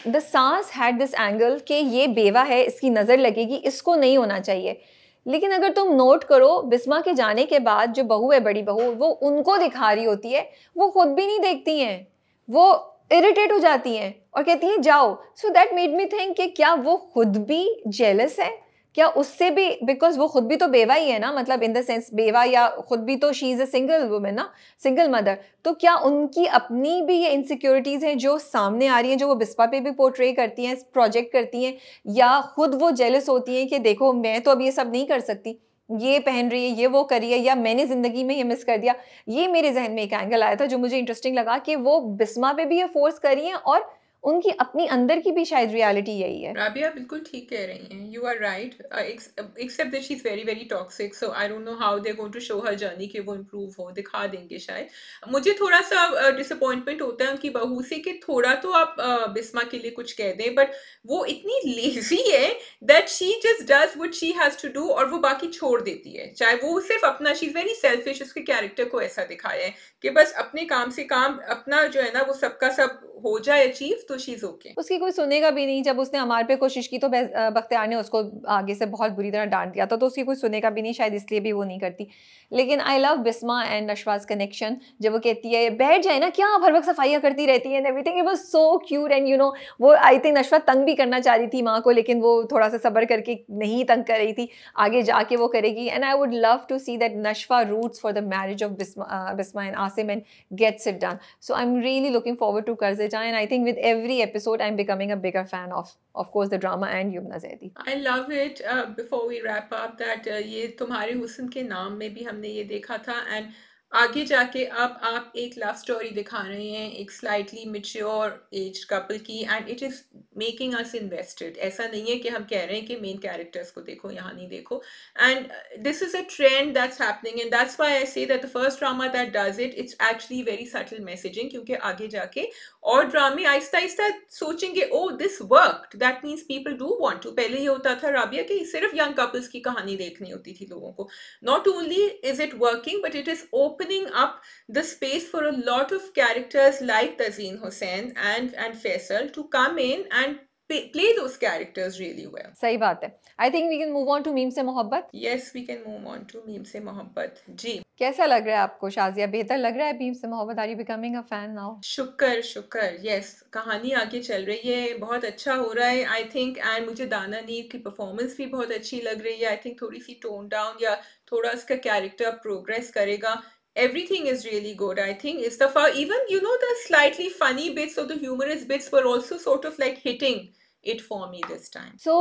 the saas had this angle कि ये बेवा है, इसकी नज़र लगेगी, इसको नहीं होना चाहिए। लेकिन अगर तुम नोट करो, बिस्मा के जाने के बाद जो बहू है, बड़ी बहू, वो उनको दिखा रही होती है, वो खुद भी नहीं देखती हैं, वो इरिटेट हो जाती हैं और कहती हैं जाओ। So that made me think कि क्या वो खुद भी जेलस है क्या उससे भी, बिकॉज वो खुद भी तो बेवा ही है ना, मतलब इन द सेंस बेवा, या खुद भी तो she is a single women ना, सिंगल मदर, तो क्या उनकी अपनी भी ये इनसिक्योरिटीज हैं जो सामने आ रही हैं, जो वो बिस्पा पे भी पोर्ट्रे करती हैं, प्रोजेक्ट करती हैं, या खुद वो जेलस होती हैं कि देखो मैं तो अब ये सब नहीं कर सकती, ये पहन रही है, ये वो करी है, या मैंने जिंदगी में ये मिस कर दिया। ये मेरे जहन में एक एंगल आया था जो मुझे इंटरेस्टिंग लगा कि वो बिस्मा पे भी ये फोर्स कर रही हैं और उनकी अपनी अंदर की भी शायद रियलिटी यही है। राबिया बिल्कुल ठीक कह रही हैं, you are right, except that she is very very toxic, so I don't know how they going to show her journey कि वो इम्प्रूव हो, दिखा देंगे शायद। मुझे थोड़ा सा डिसअपॉइंटमेंट होता है उनकी बहू से कि थोड़ा तो आप बिस्मा के लिए कुछ कह दें, बट वो इतनी लेजी है that she just does what she has to do और वो बाकी छोड़ देती है, चाहे वो सिर्फ अपना, शी इज वेरी सेल्फिश, उसके कैरेक्टर को ऐसा दिखाया है कि बस अपने काम से काम, अपना जो है ना वो सबका सब हो जाए अचीव तो शी इज ओके। उसकी कोई सुनेगा भी नहीं। जब उसने अमार पे कोशिश की तो बख्तियार ने उसको आगे से बहुत बुरी तरह डांट दिया था, तो उसकी कोई सुनेगा भी नहीं, शायद इसलिए भी वो नहीं करती। लेकिन I love Bisma and Nashwa's connection, जब वो कहती है बैठ जाए ना, क्या आप हर वक्त सफाइयाँ करती रहती हैं and everything, it was so cute. And you know वो आई थिंक नशवा तंग भी करना चाह रही थी माँ को, लेकिन वो थोड़ा सा सब्र करके नहीं तंग कर रही थी, आगे जाके वो करेगी। And I would love to see that Nashwa roots for the marriage of Bisma and Asim and gets it done. So I'm really looking forward to Karzeja, and I think with every episode I'm becoming a bigger fan of course, the drama and Yumna Zaidi. I love it. Before we wrap up, that ये तुम्हारे हुस्न के नाम में भी हमने ये देखा था, एंड आगे जाके अब आप एक लव स्टोरी दिखा रहे हैं एक स्लाइटली मेच्योर एज कपल की, and it is making us invested. ऐसा नहीं है कि हम कह रहे हैं कि मेन कैरेक्टर्स को देखो, यहाँ नहीं देखो, and this is a trend that's happening, and that's why I say that the first drama that does it, it's actually very subtle messaging, क्योंकि आगे जाके और ड्रामे आहिस्ता आहिस्ता सोचेंगे oh this worked, that means people do want to. पहले ये होता था राबिया कि सिर्फ यंग कपल्स की कहानी देखनी होती थी लोगों को, not only is it working but it is opening up the space for a lot of characters like Tazeen Hussain and Faisal to come in and play those characters really well. सही बात है। I think we can move on to meme से मोहब्बत। Yes, we can move on to meme से मोहब्बत। जी, कैसा लग रहा है आपको शाजिया? बेहतर लग रहा है मीम से मोहब्बत? Are you becoming a fan now? शुक्र शुक्र, यस, कहानी आगे चल रही है, बहुत अच्छा हो रहा है आई थिंक, एंड मुझे दाना नीर की परफॉर्मेंस भी बहुत अच्छी लग रही है। आई थिंक थोड़ी सी टोन डाउन या थोड़ा उसका कैरेक्टर प्रोग्रेस करेगा। Everything is really good. I think Istafa, even you know the slightly funny bits or the humorous bits were also sort of like hitting it for me this time. So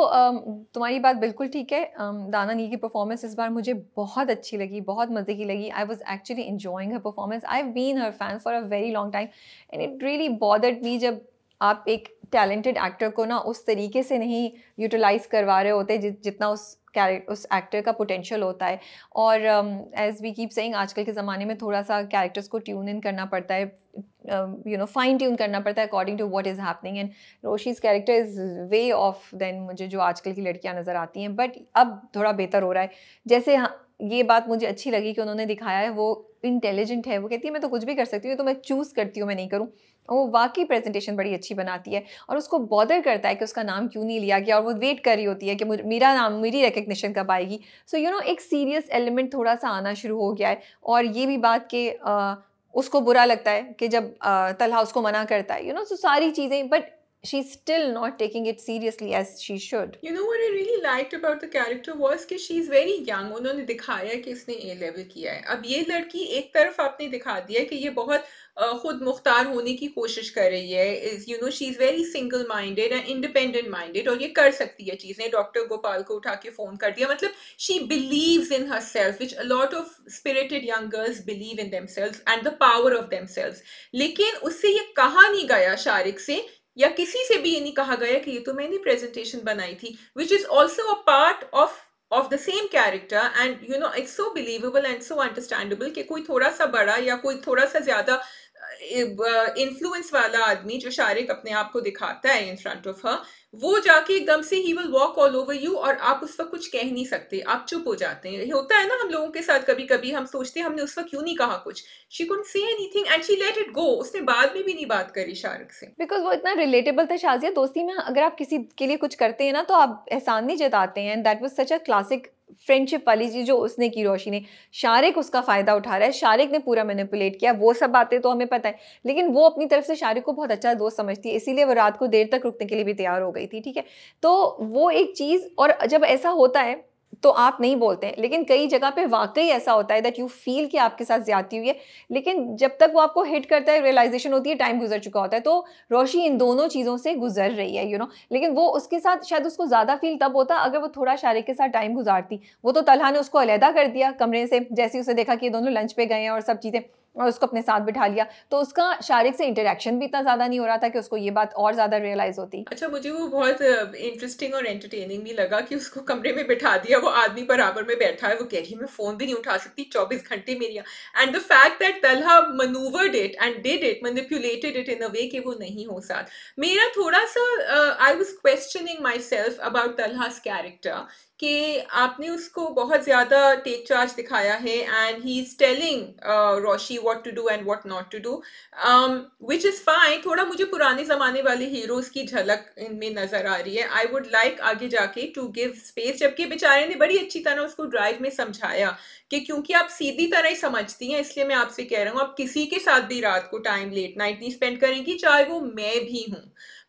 तुम्हारी बात बिल्कुल ठीक है। दाना नी की performance इस बार मुझे बहुत अच्छी लगी, बहुत मज़े की लगी। I was actually enjoying her performance. I have been her fan for a very long time and it really bothered me जब आप एक टैलेंटेड एक्टर को ना उस तरीके से नहीं यूटिलाइज करवा रहे होते जितना उस एक्टर का पोटेंशियल होता है। और एज वी कीप सेइंग, आजकल के ज़माने में थोड़ा सा कैरेक्टर्स को ट्यून इन करना पड़ता है, यू नो फाइन ट्यून करना पड़ता है according to what is happening, and Roshi's character is way off then मुझे जो आजकल की लड़कियां नज़र आती हैं। बट अब थोड़ा बेहतर हो रहा है। जैसे ये बात मुझे अच्छी लगी कि उन्होंने दिखाया है वो इंटेलिजेंट है, वो कहती है मैं तो कुछ भी कर सकती हूँ, तो मैं चूज़ करती हूँ मैं नहीं करूँ। वो वाकई प्रेजेंटेशन बड़ी अच्छी बनाती है और उसको बॉदर करता है कि उसका नाम क्यों नहीं लिया गया, और वो वेट कर रही होती है कि मेरा नाम, मेरी रिकग्निशन कब आएगी। सो यू नो एक सीरियस एलिमेंट थोड़ा सा आना शुरू हो गया है। और ये भी बात कि उसको बुरा लगता है कि जब तलहा उसको मना करता है, यू नो, सो सारी चीज़ें, but she's still not taking it seriously as she should. You know what I really liked about the character was कि she's very young. उन्होंने दिखाया कि इसने A level किया है। अब ये लड़की एक तरफ आपने दिखा दिया कि ये बहुत खुद मुख्तार होने की कोशिश कर रही है, you know she is very single minded and independent minded, और ये कर सकती है चीज़ें। डॉक्टर गोपाल को उठा के फ़ोन कर दिया, मतलब she believes in herself, which a lot of spirited young girls believe in themselves and the power of themselves. लेकिन उससे ये कहा नहीं गया शारिक से या किसी से भी ये नहीं कहा गया कि ये तो मैंने प्रेजेंटेशन बनाई थी, which is also a part of the same character, and you know it's so believable and so understandable कि कोई थोड़ा सा बड़ा या कोई थोड़ा सा ज़्यादा इन्फ्लुएंस वाला आदमी जो शारिक अपने आप को दिखाता है इन फ्रंट ऑफ हर, वो जाके एकदम से he will walk all over you और आप उस वक्त कुछ कह नहीं सकते, आप चुप हो जाते हैं। होता है ना हम लोगों के साथ, कभी कभी हम सोचते हैं हमने उस वक्त क्यों नहीं कहा कुछ। She couldn't say anything and she let it go. उसने बाद में भी नहीं बात करी शारिक से, बिकॉज वो इतना रिलेटेबल था। शाजिया, दोस्ती में अगर आप किसी के लिए कुछ करते हैं ना तो आप एहसान नहीं जताते हैं, and that was such a classic friendship वाली चीज़ जो उसने की रोशी ने, शारिक उसका फ़ायदा उठा रहा है, शारिक ने पूरा मैनिपुलेट किया, वो सब बातें तो हमें पता है। लेकिन वो अपनी तरफ से शारिक को बहुत अच्छा दोस्त समझती है, इसीलिए वो रात को देर तक रुकने के लिए भी तैयार हो गई थी, ठीक है? तो वो एक चीज़, और जब ऐसा होता है तो आप नहीं बोलते हैं, लेकिन कई जगह पे वाक़ई ऐसा होता है दैट यू फ़ील कि आपके साथ ज़्यादती हुई है, लेकिन जब तक वो आपको हिट करता है, रियलाइज़ेशन होती है, टाइम गुज़र चुका होता है। तो रोशी इन दोनों चीज़ों से गुज़र रही है, लेकिन वो उसके साथ शायद उसको ज़्यादा फ़ील तब होता अगर वो थोड़ा शारिक के साथ टाइम गुज़ारती। वो तो तलहा ने उसको अलहदा कर दिया कमरे से, जैसे ही उसे देखा कि ये दोनों लंच पे गए हैं और सब चीज़ें, और उसको अपने साथ बिठा लिया। तो उसका शारिक से इंटरैक्शन भी इतना ज़्यादा नहीं हो रहा था कि उसको ये बात और ज़्यादा रियलाइज़ होती। अच्छा, मुझे वो बहुत इंटरेस्टिंग और एंटरटेनिंग भी लगा कि उसको कमरे में बिठा दिया, वो आदमी बराबर में बैठा है, वो कह रही है मैं फ़ोन भी नहीं उठा सकती 24 घंटे मेरी, and the fact that Talha maneuvered it and did it, manipulated it in a way कि वो नहीं हो साथ। मेरा थोड़ा सा I was questioning myself about Talha's character कि आपने उसको बहुत ज़्यादा टेक चार्ज दिखाया है and he is telling Roshi what to do and what not to do, which is fine. थोड़ा मुझे पुराने ज़माने वाले हीरोज़ की झलक इनमें नज़र आ रही है। आई वुड लाइक आगे जाके टू गिव स्पेस, जबकि बेचारे ने बड़ी अच्छी तरह उसको ड्राइव में समझाया कि क्योंकि आप सीधी तरह ही समझती हैं, इसलिए मैं आपसे कह रहा हूँ आप किसी के साथ भी रात को टाइम लेट नाइट नहीं स्पेंड करेंगी, चाहे वो मैं भी हूँ।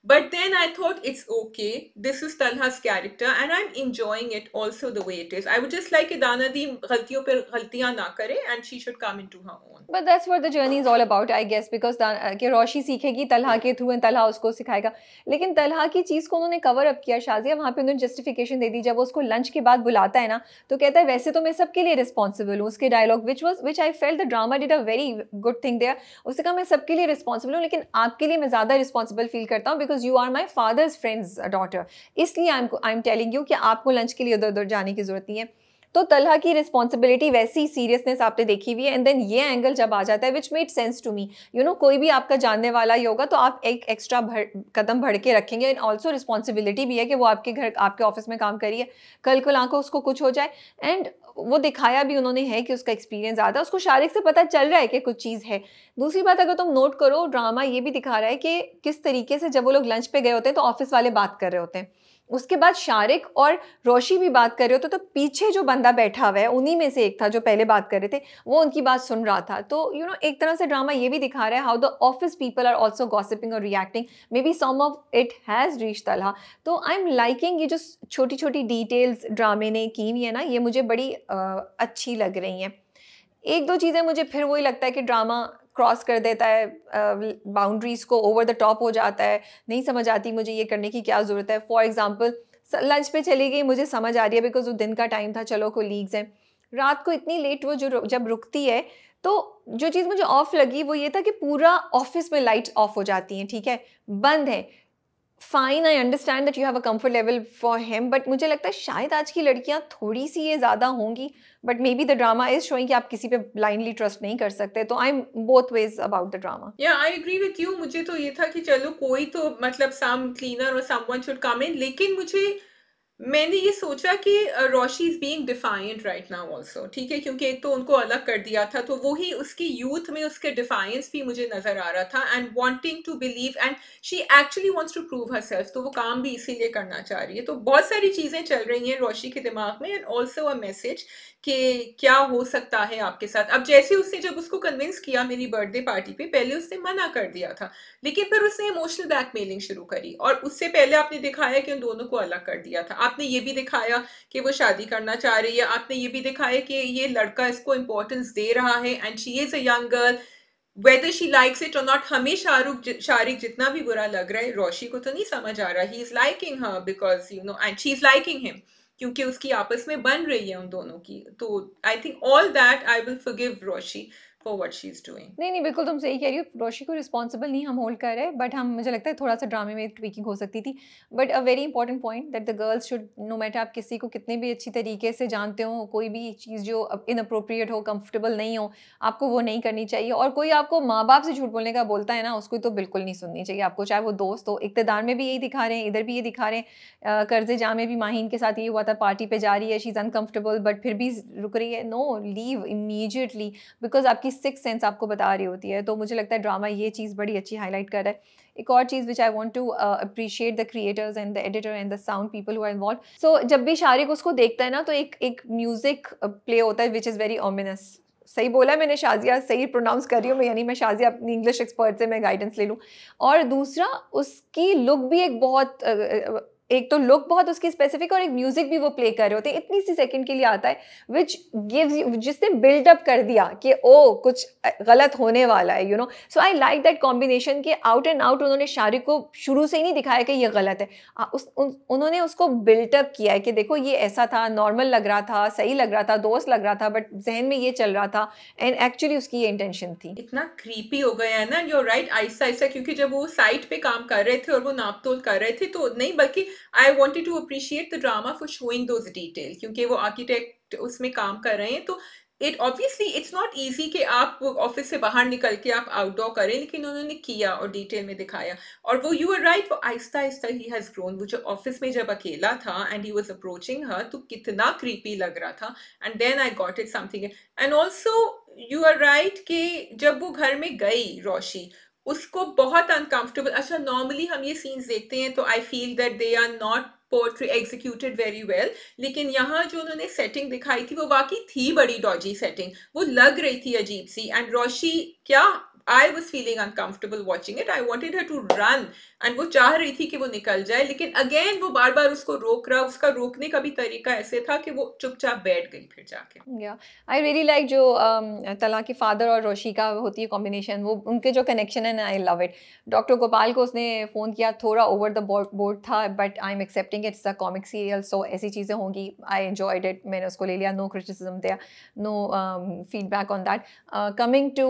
But then I thought it's okay. This is Talha's character, and I'm enjoying it also the way it is. I would just like Idana di गलतियों पे गलतियां ना करे, and she should come into her own. But that's what the journey is all about, I guess, because कि रोशी सीखेगी तलहा के through and Talha उसको सिखाएगा। लेकिन तलहा की चीज़ को उन्होंने कवर अप किया शाज़िया, वहाँ पे उन्होंने जस्टिफिकेशन दे दी। जब वो उसको लंच के बाद बुलाता है ना, तो कहता है वैसे तो मैं सबके लिए रिस्पॉन्सिबल हूँ। उसके dialogue which I felt the drama did a very good thing there. उसने कहा मैं सबके लिए रिस्पॉन्सिबल हूँ, लेकिन आपके लिए मैं ज़्यादा रिस्पॉन्सिबल फील करता हूँ, because you are my father's friend's daughter. इसलिए आई एम टेलिंग यू कि आपको लंच के लिए उधर उधर जाने की ज़रूरत नहीं है। तो तलहा की रिस्पॉन्सिबिलिटी वैसी सीरियसनेस आपने देखी हुई है, एंड देन ये एंगल जब आ जाता है which made sense to me. कोई भी आपका जानने वाला ही होगा तो आप एक एक्स्ट्रा कदम बढ़ के रखेंगे, एंड ऑल्सो रिस्पॉन्सिबिलिटी भी है कि वो आपके घर आपके ऑफिस में काम करिए, कल को आंखों उसको कुछ हो जाए। एंड वो दिखाया भी उन्होंने है कि उसका एक्सपीरियंस ज़्यादा है, उसको शारिक से पता चल रहा है कि कुछ चीज़ है। दूसरी बात अगर तुम नोट करो, ड्रामा ये भी दिखा रहा है कि किस तरीके से जब वो लोग लंच पे गए होते हैं तो ऑफिस वाले बात कर रहे होते हैं, उसके बाद शारिक और रोशी भी बात कर रहे होते, तो पीछे जो बंदा बैठा हुआ है उन्हीं में से एक था जो पहले बात कर रहे थे, वो उनकी बात सुन रहा था। तो एक तरह से ड्रामा ये भी दिखा रहा है how the office people are also gossiping और reacting, maybe some of it has reached Talha. तो आई एम लाइकिंग ये जो छोटी छोटी डिटेल्स ड्रामे ने की हुई है ना, ये मुझे बड़ी अच्छी लग रही हैं। एक दो चीज़ें मुझे फिर वही लगता है कि ड्रामा क्रॉस कर देता है बाउंड्रीज़ को, ओवर द टॉप हो जाता है, नहीं समझ आती मुझे ये करने की क्या ज़रूरत है। फॉर एग्जांपल लंच पे चली गई, मुझे समझ आ रही है बिकॉज वो दिन का टाइम था, चलो कोलीग्स हैं। रात को इतनी लेट वो जब रुकती है, तो जो चीज़ मुझे ऑफ लगी वो ये था कि पूरा ऑफिस में लाइट्स ऑफ हो जाती हैं, ठीक है, बंद है। Fine, I understand that you have a comfort level for him, but मुझे लगता है शायद आज की लड़कियां थोड़ी सी ये ज़्यादा होंगी, but may be the drama is showing कि आप किसी पे ब्लाइंडली ट्रस्ट नहीं कर सकते। तो I M both ways about the drama. या आई एग्री विथ यू। मुझे तो ये था कि चलो कोई तो मतलब सम क्लीनर और समवन शुड कम इन, लेकिन मैंने ये सोचा कि Roshi is being defiant right now also, ठीक है, क्योंकि एक तो उनको अलग कर दिया था, तो वही उसकी यूथ में उसके डिफाइंस भी मुझे नजर आ रहा था, and wanting to believe, and she actually wants to prove herself, तो वो काम भी इसीलिए करना चाह रही है। तो बहुत सारी चीजें चल रही हैं रोशी के दिमाग में, एंड ऑल्सो अ मैसेज कि क्या हो सकता है आपके साथ। अब जैसे उसने जब उसको कन्विंस किया मेरी बर्थडे पार्टी पे, पहले उसने मना कर दिया था, लेकिन फिर उसने इमोशनल ब्लैकमेलिंग शुरू करी, और उससे पहले आपने दिखाया कि उन दोनों को अलग कर दिया था। आपने ये भी दिखाया कि वो शादी करना चाह रही है, आपने ये भी दिखाया कि ये लड़का इसको इंपॉर्टेंस दे रहा है, and she is a young girl, whether she likes it और नॉट। हमें शारिक जितना भी बुरा लग रहा है, रोशी को तो नहीं समझ आ रहा, he is liking her because and she is liking him, क्योंकि उसकी आपस में बन रही है उन दोनों की। तो I think all that I will forgive Roshi for what she is doing. नहीं, बिल्कुल तुम सही कह रही हो। रोशी को रिस्पॉन्सिबल नहीं हम होल्ड कर रहे, बट मुझे लगता है थोड़ा सा ड्रामे में ट्वीकिंग हो सकती थी। But a very important point that the girls should, no matter आप किसी को कितने भी अच्छी तरीके से जानते हो, कोई भी चीज़ जो इनअप्रोप्रिएट हो, कंफर्टेबल नहीं हो, आपको वो नहीं करनी चाहिए। और कोई आपको माँ बाप से झूठ बोलने का बोलता है ना, उसको तो बिल्कुल नहीं सुननी चाहिए आपको, चाहे वो दोस्त हो। इक़्तिदार में भी यही दिखा रहे हैं, इधर भी ये दिखा रहे हैं। कर्ज़े जा में भी माहीन के साथ ये हुआ था, पार्टी पे जा रही है, शी इज़ अनकंफर्टेबल, बट फिर भी रुक रही है। नो, लीव इमीडिएटली, बिकॉज आपकी आपकी सिक्स सेंस आपको बता रही होती है। तो मुझे लगता है ड्रामा ये चीज़ बड़ी अच्छी हाईलाइट कर रहा है। एक और चीज़ which I want to appreciate the creators and the editor and the sound people who are involve. So जब भी शारिक उसको देखता है ना, तो एक म्यूजिक प्ले होता है विच इज़ वेरी ऑमिनस। सही बोला है मैंने शाजिया, सही प्रोनाउंस कर रही हूँ मैं, यानी मैं शाजिया अपनी इंग्लिश एक्सपर्ट से मैं गाइडेंस ले लूँ। और दूसरा, उसकी लुक भी एक बहुत एक तो लुक बहुत उसकी स्पेसिफिक, और एक म्यूजिक भी वो प्ले कर रहे होते हैं, इतनी सी सेकंड के लिए आता है, विच गिव्स यू, जिसने बिल्डअप कर दिया कि ओ कुछ गलत होने वाला है, you know. So I like that combination के आउट एंड आउट उन्होंने शारिक को शुरू से ही नहीं दिखाया कि ये गलत है। उन्होंने उसको बिल्डअप किया है कि देखो ये ऐसा था, नॉर्मल लग रहा था, सही लग रहा था, दोस्त लग रहा था, बट जहन में ये चल रहा था, एंड एक्चुअली उसकी ये इंटेंशन थी। इतना क्रीपी हो गया है ना, यू राइट, आहिस्ता आहिस्ता, क्योंकि जब वो साइट पे काम कर रहे थे और वो नाप तोल कर रहे थे, तो नहीं, बल्कि I wanted to appreciate the drama for showing those detail, क्योंकि वो आर्किटेक्ट उसमें काम कर रहे हैं, तो it obviously it's not easy कि आप ऑफिस से बाहर निकल के आप आउटडोर करें, लेकिन उन्होंने किया और डिटेल में दिखाया। और वो, यू आर राइट, वो Aahista Aahista he has grown. वो जो ऑफिस में जब अकेला था and he was approaching her, तो कितना क्रीपी लग रहा था, and then I got it something. And also you are right कि जब वो घर में गई रोशी, उसको बहुत अनकंफर्टेबल, अच्छा नॉर्मली हम ये सीन्स देखते हैं तो I feel that they are not portray executed very well, लेकिन यहाँ जो उन्होंने सेटिंग दिखाई थी वो वाकई थी बड़ी डॉजी सेटिंग, वो लग रही थी अजीब सी। एंड रोशी, क्या I was feeling uncomfortable watching it, I wanted her to run, and वो चाह रही थी कि वो निकल जाए, लेकिन अगेन वो बार बार उसको रोक रहा। उसका रोकने का भी तरीका ऐसे था कि वो चुपचाप बैठ गई फिर जाके। या आई रियली लाइक जो तला के फादर और रोशी का होती है कॉम्बिनेशन, वो उनके जो कनेक्शन है ना, I love it. Doctor Gopal को उसने फ़ोन किया, थोड़ा ओवर द बोर्ड था, but I am accepting it's a comic serial, so ऐसी चीज़ें होंगी। आई एन्जॉयड इट, मैंने उसको ले लिया, no criticism there, no feedback on that. Coming to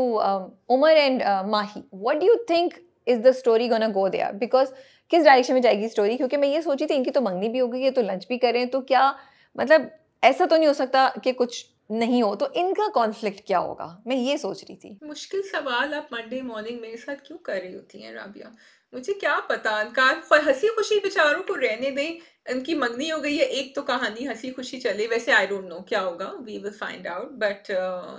Umar and Mahi, what do you think is the story gonna go there? Because किस direction में जाएगी स्टोरी? क्योंकि मैं ये सोची थी इनकी तो मंगनी भी हो गई है, तो लंच भी करें, तो क्या मतलब ऐसा तो नहीं हो सकता कि कुछ नहीं हो, तो इनका कॉन्फ्लिक्ट क्या होगा, मैं ये सोच रही थी। मुश्किल सवाल आप मंडे मॉर्निंग मेरे साथ क्यों कर रही होती हैं राबिया? मुझे क्या पता, इनका हंसी खुशी बेचारों को रहने दें। इनकी मंगनी हो गई है, एक तो कहानी हंसी खुशी चले, वैसे आई डोंट नो क्या होगा, we will find out, but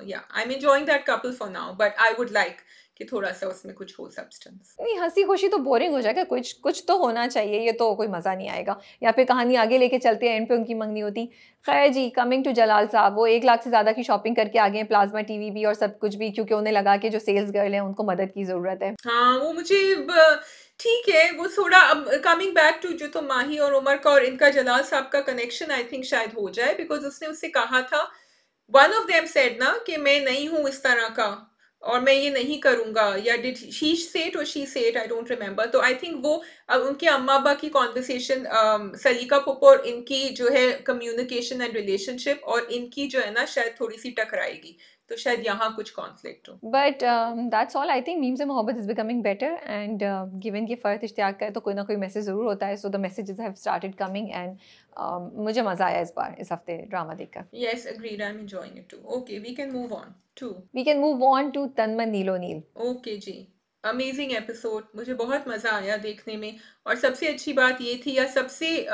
yeah I am enjoying that couple for now, but I would like कि थोड़ा सा उसमें कुछ हो सब्सटेंस। नहीं, हंसी खुशी तो बोरिंग हो जाएगा, कुछ कुछ तो होना चाहिए, ये तो कोई मज़ा नहीं आएगा। या फिर कहानी आगे लेके चलते हैं, एंड पे उनकी मंगनी होती। खैर जी, कमिंग टू जलाल साहब, वो 1 लाख से ज़्यादा की शॉपिंग करके आ गए हैं, प्लाज्मा टीवी भी और सब कुछ भी, क्योंकि उन्हें लगा कि जो सेल्स गर्ल हैं उनको मदद की ज़रूरत है। हाँ, वो मुझे ठीक है, वो थोड़ा अब कमिंग बैक टू जो तो माही और उमर का और इनका जलाल साहब का कनेक्शन आई थिंक शायद हो जाए, बिकॉज उसने उससे कहा था, वन ऑफ देम सेड ना कि मैं नहीं हूं इस तरह का और मैं ये नहीं करूंगा, या डिड शी से इट और शी से इट, आई डोंट रिमेम्बर। तो आई थिंक वो अब उनके अम्मा अब्बा की कॉन्वर्सेशन, सलीका पुप्पो और इनकी जो है कम्युनिकेशन एंड रिलेशनशिप, और इनकी जो है ना शायद थोड़ी सी टकराएगी, तो शायद यहाँ कुछ कॉन्फ्लिक्ट हो। But that's all, I think meme से मोहब्बत is becoming better, and given कि फ़र्त इश्तियाक का है तो कोई ना कोई मैसेज ज़रूर होता है। So the messages have started coming, and मुझे मज़ा आया इस बार, इस हफ्ते ड्रामा देखकर। Yes, agreed. I'm enjoying it too. Okay, we can move on to. We can move on to Tan Man Neelo. Okay जी, अमेजिंग एपिसोड, मुझे बहुत मज़ा आया देखने में। और सबसे अच्छी बात ये थी, या सबसे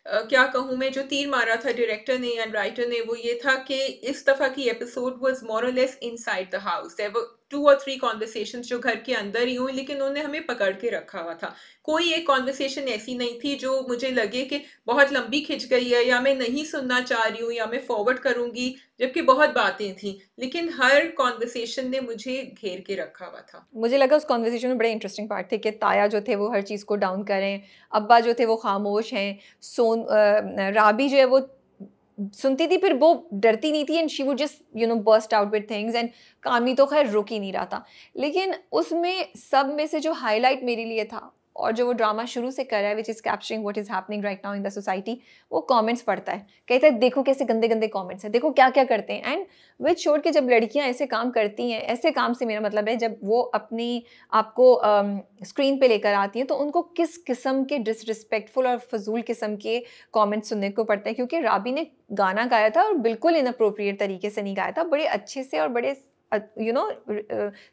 क्या कहूँ मैं, जो तीर मारा था डायरेक्टर ने एंड राइटर ने, वो ये था कि इस दफ़ा की एपिसोड वाज मोर और less inside the house. There were 2 और 3 कॉन्वर्सेशंस जो घर के अंदर ही हुई, लेकिन उन्होंने हमें पकड़ के रखा हुआ था। कोई एक कॉन्वर्सेशन ऐसी नहीं थी जो मुझे लगे कि बहुत लंबी खिंच गई है, या मैं नहीं सुनना चाह रही हूँ, या मैं फॉरवर्ड करूँगी, जबकि बहुत बातें थी, लेकिन हर कॉन्वर्सेशन ने मुझे घेर के रखा हुआ था। मुझे लगा उस कॉन्वर्सेशन में बड़े इंटरेस्टिंग पार्ट थे कि ताया जो थे वो हर चीज़ को डाउन करें, अब्बा जो थे वो खामोश हैं, राबी जो है वो सुनती थी, फिर वो डरती नहीं थी, and she would just burst out with things, and कामी तो खैर रुक ही नहीं रहा था। लेकिन उसमें सब में से जो हाईलाइट मेरे लिए था, और जो वो ड्रामा शुरू से कर रहा है, which is capturing what is happening right now in the society, वो कमेंट्स पढ़ता है, कहता है देखो कैसे गंदे गंदे कमेंट्स हैं, देखो क्या क्या करते हैं। एंड विच शोड के जब लड़कियां ऐसे काम करती हैं, ऐसे काम से मेरा मतलब है जब वो अपनी आपको स्क्रीन पे लेकर आती हैं, तो उनको किस किस्म के डिसरिस्पेक्टफुल और फजूल किस्म के कमेंट्स सुनने को पड़ते हैं। क्योंकि राबी ने गाना गाया था और बिल्कुल इनअप्रोप्रिएट तरीके से नहीं गाया था, बड़े अच्छे से और बड़े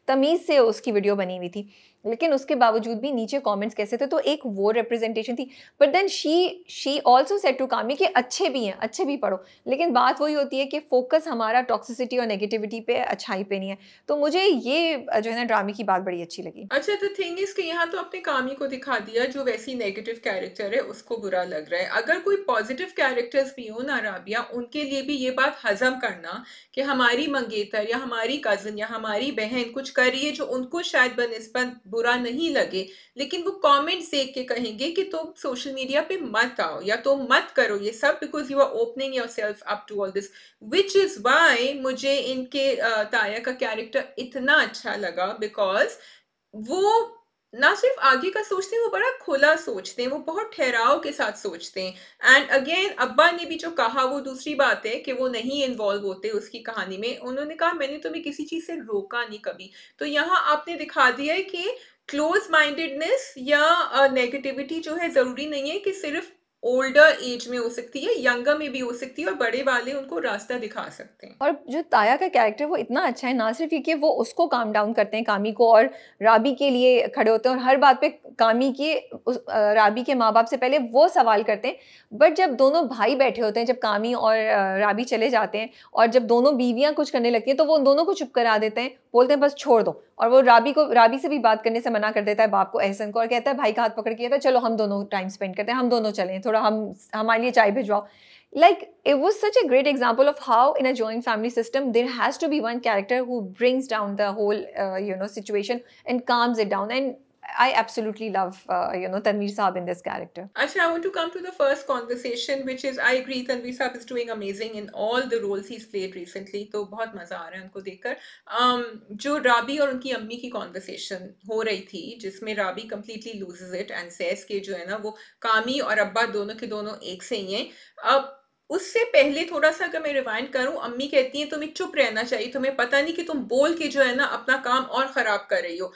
तमीज़ से उसकी वीडियो बनी हुई थी। लेकिन उसके बावजूद भी नीचे कमेंट्स कैसे थे, तो एक वो रिप्रेजेंटेशन थी। But then she also said to Kami कि अच्छे भी हैं, अच्छे भी पढ़ो। लेकिन बात वही होती है कि फोकस हमारा टॉक्सिसिटी और नेगेटिविटी पे, अच्छाई पे नहीं है। तो मुझे ये जो है ना ड्रामे की बात बड़ी अच्छी लगी। अच्छा, द थिंग इज कि यहाँ तो आपने कामी को दिखा दिया जो वैसी नेगेटिव कैरेक्टर है उसको बुरा लग रहा है। अगर कोई पॉजिटिव कैरेक्टर्स भी हो ना राबिया, उनके लिए भी ये बात हजम करना कि हमारी मंगेतर या हमारी कजन या हमारी बहन कुछ कर रही है जो उनको शायद बनिस्बत बुरा नहीं लगे, लेकिन वो कमेंट्स देख के कहेंगे कि तुम सोशल मीडिया पे मत आओ या तुम मत करो ये सब, because you are opening yourself up to all this, which is why मुझे इनके ताया का कैरेक्टर इतना अच्छा लगा, बिकॉज वो ना सिर्फ आगे का सोचते हैं, वो बड़ा खुला सोचते हैं, वो बहुत ठहराव के साथ सोचते हैं। एंड अगेन अब्बा ने भी जो कहा वो दूसरी बात है कि वो नहीं इन्वॉल्व होते उसकी कहानी में। उन्होंने कहा मैंने तुम्हें किसी चीज से रोका नहीं कभी। तो यहाँ आपने दिखा दिया है कि क्लोज माइंडेडनेस या नेगेटिविटी जो है जरूरी नहीं है कि सिर्फ ओल्डर एज में हो सकती है, यंगर में भी हो सकती है, और बड़े वाले उनको रास्ता दिखा सकते हैं। और जो ताया का कैरेक्टर वो इतना अच्छा है, ना सिर्फ ये कि वो उसको काम डाउन करते हैं कामी को, और राबी के लिए खड़े होते हैं और हर बात पे कामी के राबी के माँ बाप से पहले वो सवाल करते हैं। बट जब दोनों भाई बैठे होते हैं, जब कामी और राबी चले जाते हैं और जब दोनों बीवियां कुछ करने लगती हैं, तो वो उन दोनों को चुप करा देते हैं, बोलते हैं बस छोड़ दो। और वो राबी से भी बात करने से मना कर देता है बाप को, एहसन को, और कहता है भाई का हाथ पकड़ के कहता है चलो हम दोनों टाइम स्पेंड करते हैं, हम दोनों चलें, थोड़ा हमारे लिए चाय भिजवाओ। Like, it was such a great example of how in a joint family system there has to be one character who brings down the whole situation and calms it down. And I absolutely love Tanveer Saab in this character. Actually, I want to come to the first conversation, which is I agree Tanveer Saab is doing amazing in all the roles he's played recently. तो बहुत मजा आ रहा है उनको देखकर। जो राबी और उनकी अम्मी की conversation हो रही थी, जिसमें राबी completely loses it and says कि जो है ना वो कामी और अब्बा दोनों के दोनों एक से ही हैं। अब उससे पहले थोड़ा सा अगर मैं रिवाइंड करूं, अम्मी कहती हैं तुम्हें चुप रहना चाहिए, तुम्हें पता नहीं कि तुम बोल के जो है ना अपना काम और खराब कर रही हो।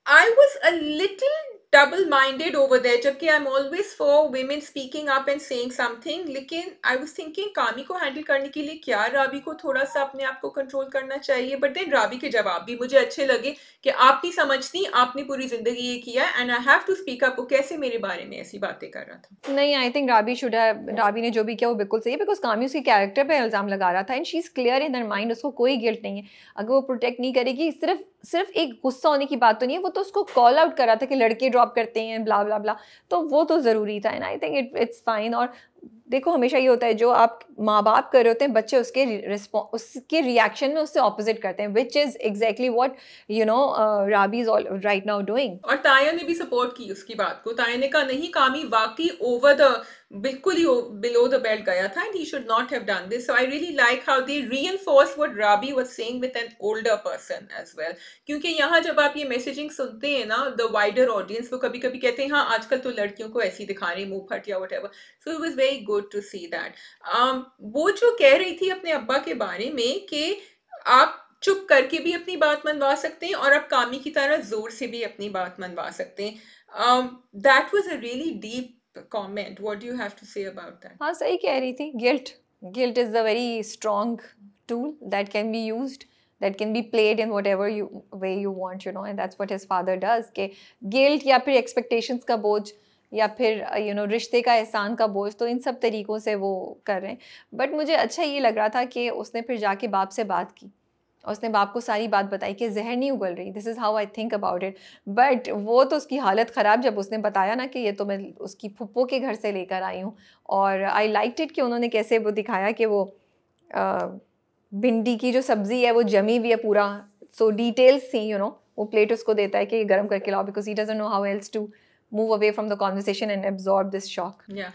I was a little double-minded over there, जबकि I'm always for women speaking up and saying something, लेकिन I was thinking कामी को हैंडल करने के लिए क्या राबी को थोड़ा सा अपने आप को कंट्रोल करना चाहिए। बट देन राबी के जवाब भी मुझे अच्छे लगे कि आप नहीं समझती, आपने पूरी जिंदगी ये किया and I have to speak up. वो कैसे मेरे बारे में ऐसी बातें कर रहा था। नहीं, आई थिंक राबी ने जो भी किया वो बिल्कुल सही है, बिकॉज कामी उसके कैरेक्टर पे इल्जाम लगा रहा था and she is clear in her mind, उसको कोई गिल्ट नहीं है। अगर वो प्रोटेक्ट नहीं करेगी, सिर्फ एक गुस्सा होने की बात तो नहीं है, वो तो उसको कॉल आउट कर रहा था कि लड़के ड्रॉप करते हैं ब्ला ब्ला ब्ला, तो वो तो ज़रूरी था and I think it's fine. और देखो हमेशा ये होता है जो आप माँ बाप कर रहे होते हैं, बच्चे उसके रिएक्शन में उससे ऑपोजिट करते हैं, which is exactly what Rabi is right now doing. और ताया ने भी सपोर्ट की उसकी बात को। ताया ने कहा नहीं कामी वाकई ओवर द बिल्कुल ही बिलो द बेल्ट गया था and he should not have done this. So I really like how they reinforce what Rabi was saying with an older person as well. क्योंकि यहाँ जब आप ये मैसेजिंग सुनते हैं ना, द वाइडर ऑडियंस वो कभी कभी कहते हैं हाँ आजकल तो लड़कियों को ऐसी दिखा रहे हैं मुंह फट या whatever. So it was very good to see that. वो जो कह रही थी अपने अब्बा के बारे में कि आप चुप करके भी अपनी बात मनवा सकते हैं और आप कामी की तरह जोर से भी अपनी बात मनवा सकते हैं। That was a really deep comment. What do you have to say about that? हाँ सही कह रही थी। Guilt is a very strong tool that can be used, that can be played in whatever way you want, and that's what his father does. कि guilt या फिर expectations का बोझ या फिर रिश्ते का एहसान का बोझ, तो इन सब तरीक़ों से वो कर रहे हैं। बट मुझे अच्छा ये लग रहा था कि उसने फिर जाके बाप से बात की, उसने बाप को सारी बात बताई कि जहर नहीं उगल रही, this is how I think about it. But वो तो उसकी हालत ख़राब जब उसने बताया ना कि ये तो मैं उसकी फुप्पो के घर से लेकर आई हूँ। और आई लाइक्ड इट कि उन्होंने कैसे वो दिखाया कि वो भिंडी की जो सब्ज़ी है वो जमी हुई है पूरा, सो डिटेल्स थी, वो प्लेट उसको देता है कि गर्म करके लाओ, because he doesn't know how else to move away from the conversation and absorb this shock. Yeah.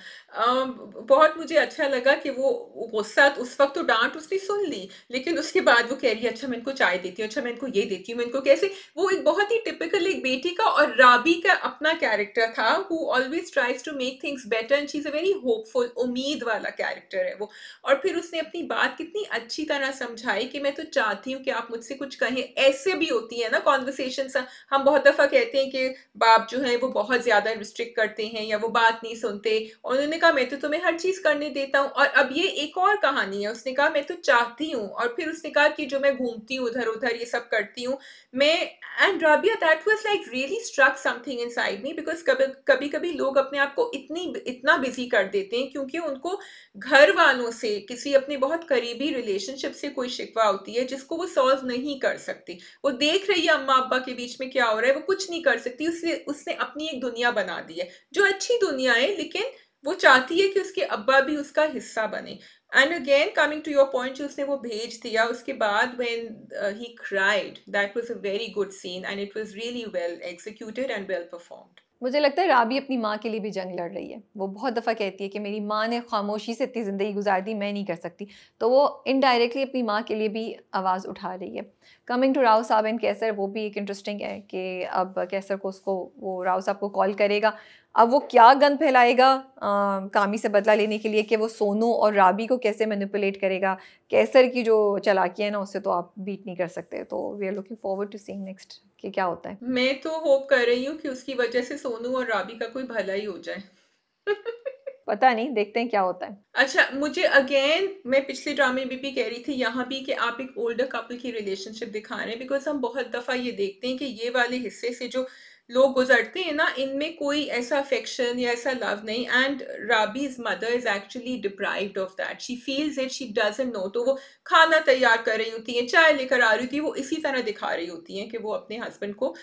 बहुत मुझे अच्छा लगा कि वो गुस्सा उस वक्त तो डांट उसने सुन ली, लेकिन उसके बाद वो कह रही है अच्छा मैं इनको चाय देती हूँ, अच्छा मैं इनको ये देती हूँ, मैं इनको कैसे। वो एक बहुत ही टिपिकल एक बेटी का और राबी का अपना कैरेक्टर था, who always tries to make things better and she's a very hopeful, उम्मीद वाला कैरेक्टर है वो। और फिर उसने अपनी बात कितनी अच्छी तरह समझाई कि मैं तो चाहती हूँ कि आप मुझसे कुछ कहें। ऐसे भी होती है ना कॉन्वर्सेशन। हम बहुत दफ़ा कहते हैं कि बाप जो है वो बहुत ज्यादा रिस्ट्रिक्ट करते हैं या वो बात नहीं सुनते, और उन्होंने कहा मैं तो तुम्हें हर चीज करने देता हूँ। और अब ये एक और कहानी है, उसने कहा मैं तो चाहती हूँ, और फिर उसने कहा कि जो मैं घूमती हूँ उधर उधर ये सब करती हूँ मैं। And Rabia, that was like really struck something inside me, because कभी कभी लोग अपने आप को इतना बिजी कर देते हैं क्योंकि उनको घर वालों से, किसी अपने बहुत करीबी रिलेशनशिप से कोई शिकवा होती है जिसको वो सॉल्व नहीं कर सकती। वो देख रही है अम्मा अब्बा के बीच में क्या हो रहा है, वो कुछ नहीं कर सकती, उसने उसने अपनी एक दुनिया बना दी है जो अच्छी दुनिया है, लेकिन वो चाहती है कि उसके अब्बा भी उसका हिस्सा बने। And again coming to your point, जो उसने वो भेज दिया उसके बाद when he cried, that was a very good scene and it was really well executed and well performed. मुझे लगता है राबी अपनी माँ के लिए भी जंग लड़ रही है। वो बहुत दफ़ा कहती है कि मेरी माँ ने खामोशी से इतनी ज़िंदगी गुजार दी, मैं नहीं कर सकती। तो वो इनडायरेक्टली अपनी माँ के लिए भी आवाज़ उठा रही है। कमिंग टू राव साहब एंड कैसर, वो भी एक इंटरेस्टिंग है कि अब कैसर को उसको वो राव साहब को कॉल करेगा। अब वो क्या गन फैलाएगा कामी से बदला लेने के लिए, कि वो सोनू और राबी को कैसे मैनिपुलेट करेगा। कैसर की जो चालाकियाँ है ना, उससे तो आप बीट नहीं कर सकते। तो we are looking forward to seeing next कि क्या होता है। मैं तो होप कर रही हूँ कि उसकी वजह से सोनू और राबी का कोई भला ही हो जाए। पता नहीं, देखते हैं क्या होता है। अच्छा, मुझे अगेन, मैं पिछले ड्रामे में भी कह रही थी, यहाँ भी, कि आप एक ओल्डर कपल की रिलेशनशिप दिखा रहे हैं, बिकॉज हम बहुत दफा ये देखते हैं कि ये वाले हिस्से से जो लोग गुजरते हैं ना, इनमें कोई ऐसा अफेक्शन या ऐसा लव नहीं। And राबीज mother is actually deprived of that, she feels it, she doesn't know. तो वो खाना तैयार कर रही होती है, चाय लेकर आ रही होती है, वो इसी तरह दिखा रही होती हैं कि वो अपने हस्बैंड को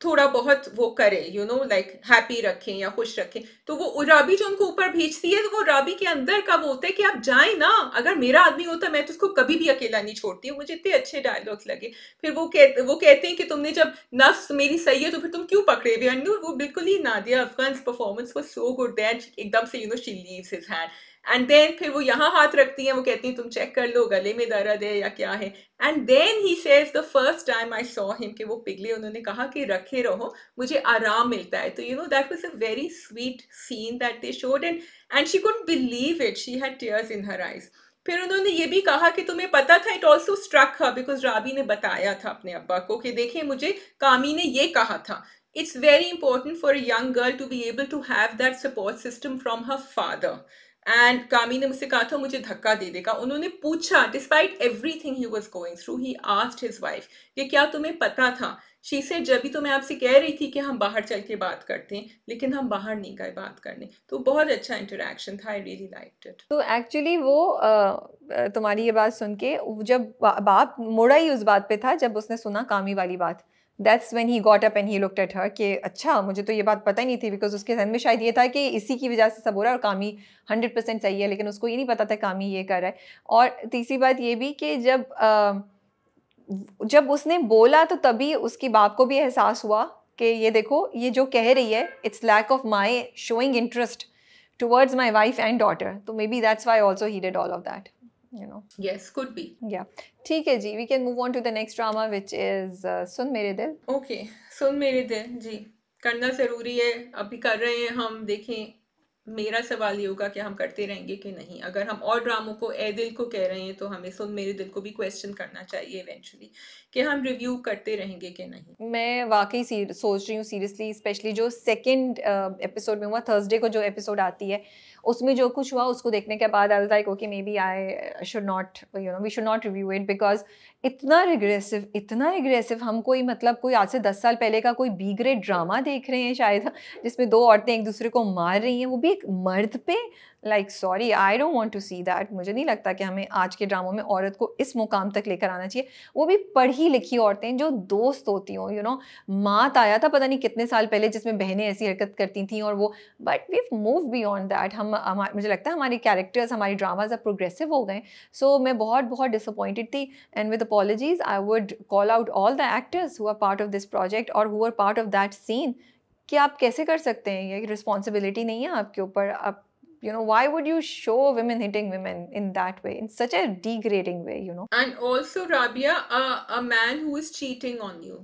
थोड़ा बहुत वो करे, यू नो, लाइक हैप्पी रखें या खुश रखें। तो वो राबी जो उनको ऊपर भेजती है, तो वो राबी के अंदर का वो होता है कि आप जाएं ना, अगर मेरा आदमी होता मैं तो उसको कभी भी अकेला नहीं छोड़ती हूँ। मुझे इतने अच्छे डायलॉग्स लगे। फिर वो कहते हैं कि तुमने जब नफ्स मेरी सही है तो फिर तुम क्यों पकड़े हुए। एंड वो बिल्कुल ही, Nadia Afghan performance was so good that एकदम से, you know, she leaves his hand. And then फिर वो यहाँ हाथ रखती हैं, वो कहती हैं तुम चेक कर लो गले में दर्द है या क्या है। And then he says, the first time I saw him, कि वो पिघले, उन्होंने कहा कि रखे रहो, मुझे आराम मिलता है। तो you know, that was a very sweet scene that they showed, and she couldn't believe it, she had tears in her eyes. फिर उन्होंने ये भी कहा कि तुम्हें पता था, it also struck her, because Rabi ने बताया था अपने अब्बा को कि देखिए मुझे कामी ने ये कहा था। It's very important for a young girl to be able to have that support system from her father. And Kami ने मुझसे कहा था मुझे धक्का दे देगा। उन्होंने पूछा, despite everything he was going through, he asked his wife कि क्या तुम्हें पता था। शी सेड, जब भी तो मैं आपसे कह रही थी कि हम बाहर चल के बात करते हैं, लेकिन हम बाहर नहीं गए बात करने। तो बहुत अच्छा इंटरेक्शन था, आई रियली लाइक्ड इट। तो एक्चुअली वो तुम्हारी ये बात सुन के जब बाप मुड़ा ही उस बात पे था, जब उसने सुना कामी वाली बात, that's when he got up and he looked at her कि अच्छा, मुझे तो ये बात पता ही नहीं थी। बिकॉज उसके जहन में शायद ये था कि इसी की वजह से सब हो रहा है और कामी 100% सही है, लेकिन उसको ये नहीं पता था कामी ये कर रहा है। और तीसरी बात ये भी कि जब उसने बोला तो तभी उसकी बाप को भी एहसास हुआ कि ये देखो, ये जो कह रही है, it's lack of my showing interest towards my wife and daughter. So maybe that's why also he did all of that, you know. Yes, could be. Yeah. ठीक है जी, we can move on to the next drama which is सुन मेरे दिल. Okay, सुन मेरे दिल जी, करना जरूरी है, अभी कर रहे हैं हम। देखें, मेरा सवाल ये होगा कि हम करते रहेंगे कि नहीं। अगर हम और ड्रामों को ए दिल को कह रहे हैं तो हमें सुन मेरे दिल को भी क्वेश्चन करना चाहिए इवेंचुअली, कि हम रिव्यू करते रहेंगे कि नहीं। मैं वाकई सोच रही हूँ सीरियसली, स्पेशली जो सेकंड एपिसोड में हुआ, थर्सडे को जो एपिसोड आती है, उसमें जो कुछ हुआ उसको देखने के बाद I was like okay, maybe I should not, you know, we should not review it, because इतना रिग्रेसिव हम कोई, मतलब कोई आज से 10 साल पहले का कोई बी ग्रेड ड्रामा देख रहे हैं शायद, जिसमें दो औरतें एक दूसरे को मार रही हैं, वो भी एक मर्द पे। Like sorry, I don't want to see that. मुझे नहीं लगता कि हमें आज के ड्रामों में औरत को इस मुकाम तक लेकर आना चाहिए, वो भी पढ़ी लिखी औरतें जो दोस्त होती हों, यू नो। मात आया था पता नहीं कितने साल पहले जिसमें बहनें ऐसी हरकत करती थी और वो, but we move beyond that. मुझे लगता है हमारे कैरेक्टर्स, हमारी ड्रामाज अब प्रोग्रेसिव हो गए। सो मैं बहुत बहुत डिसअपॉइंटेड थी, and with apologies I would call out all the actors who are part of this project और who are part of that scene, कि आप कैसे कर सकते हैं, ये रिस्पॉन्सिबिलिटी नहीं है आपके ऊपर। आप, you know, why would you show women hitting women in that way, in such a degrading way, you know? And also, Rabia, a man who is cheating on you,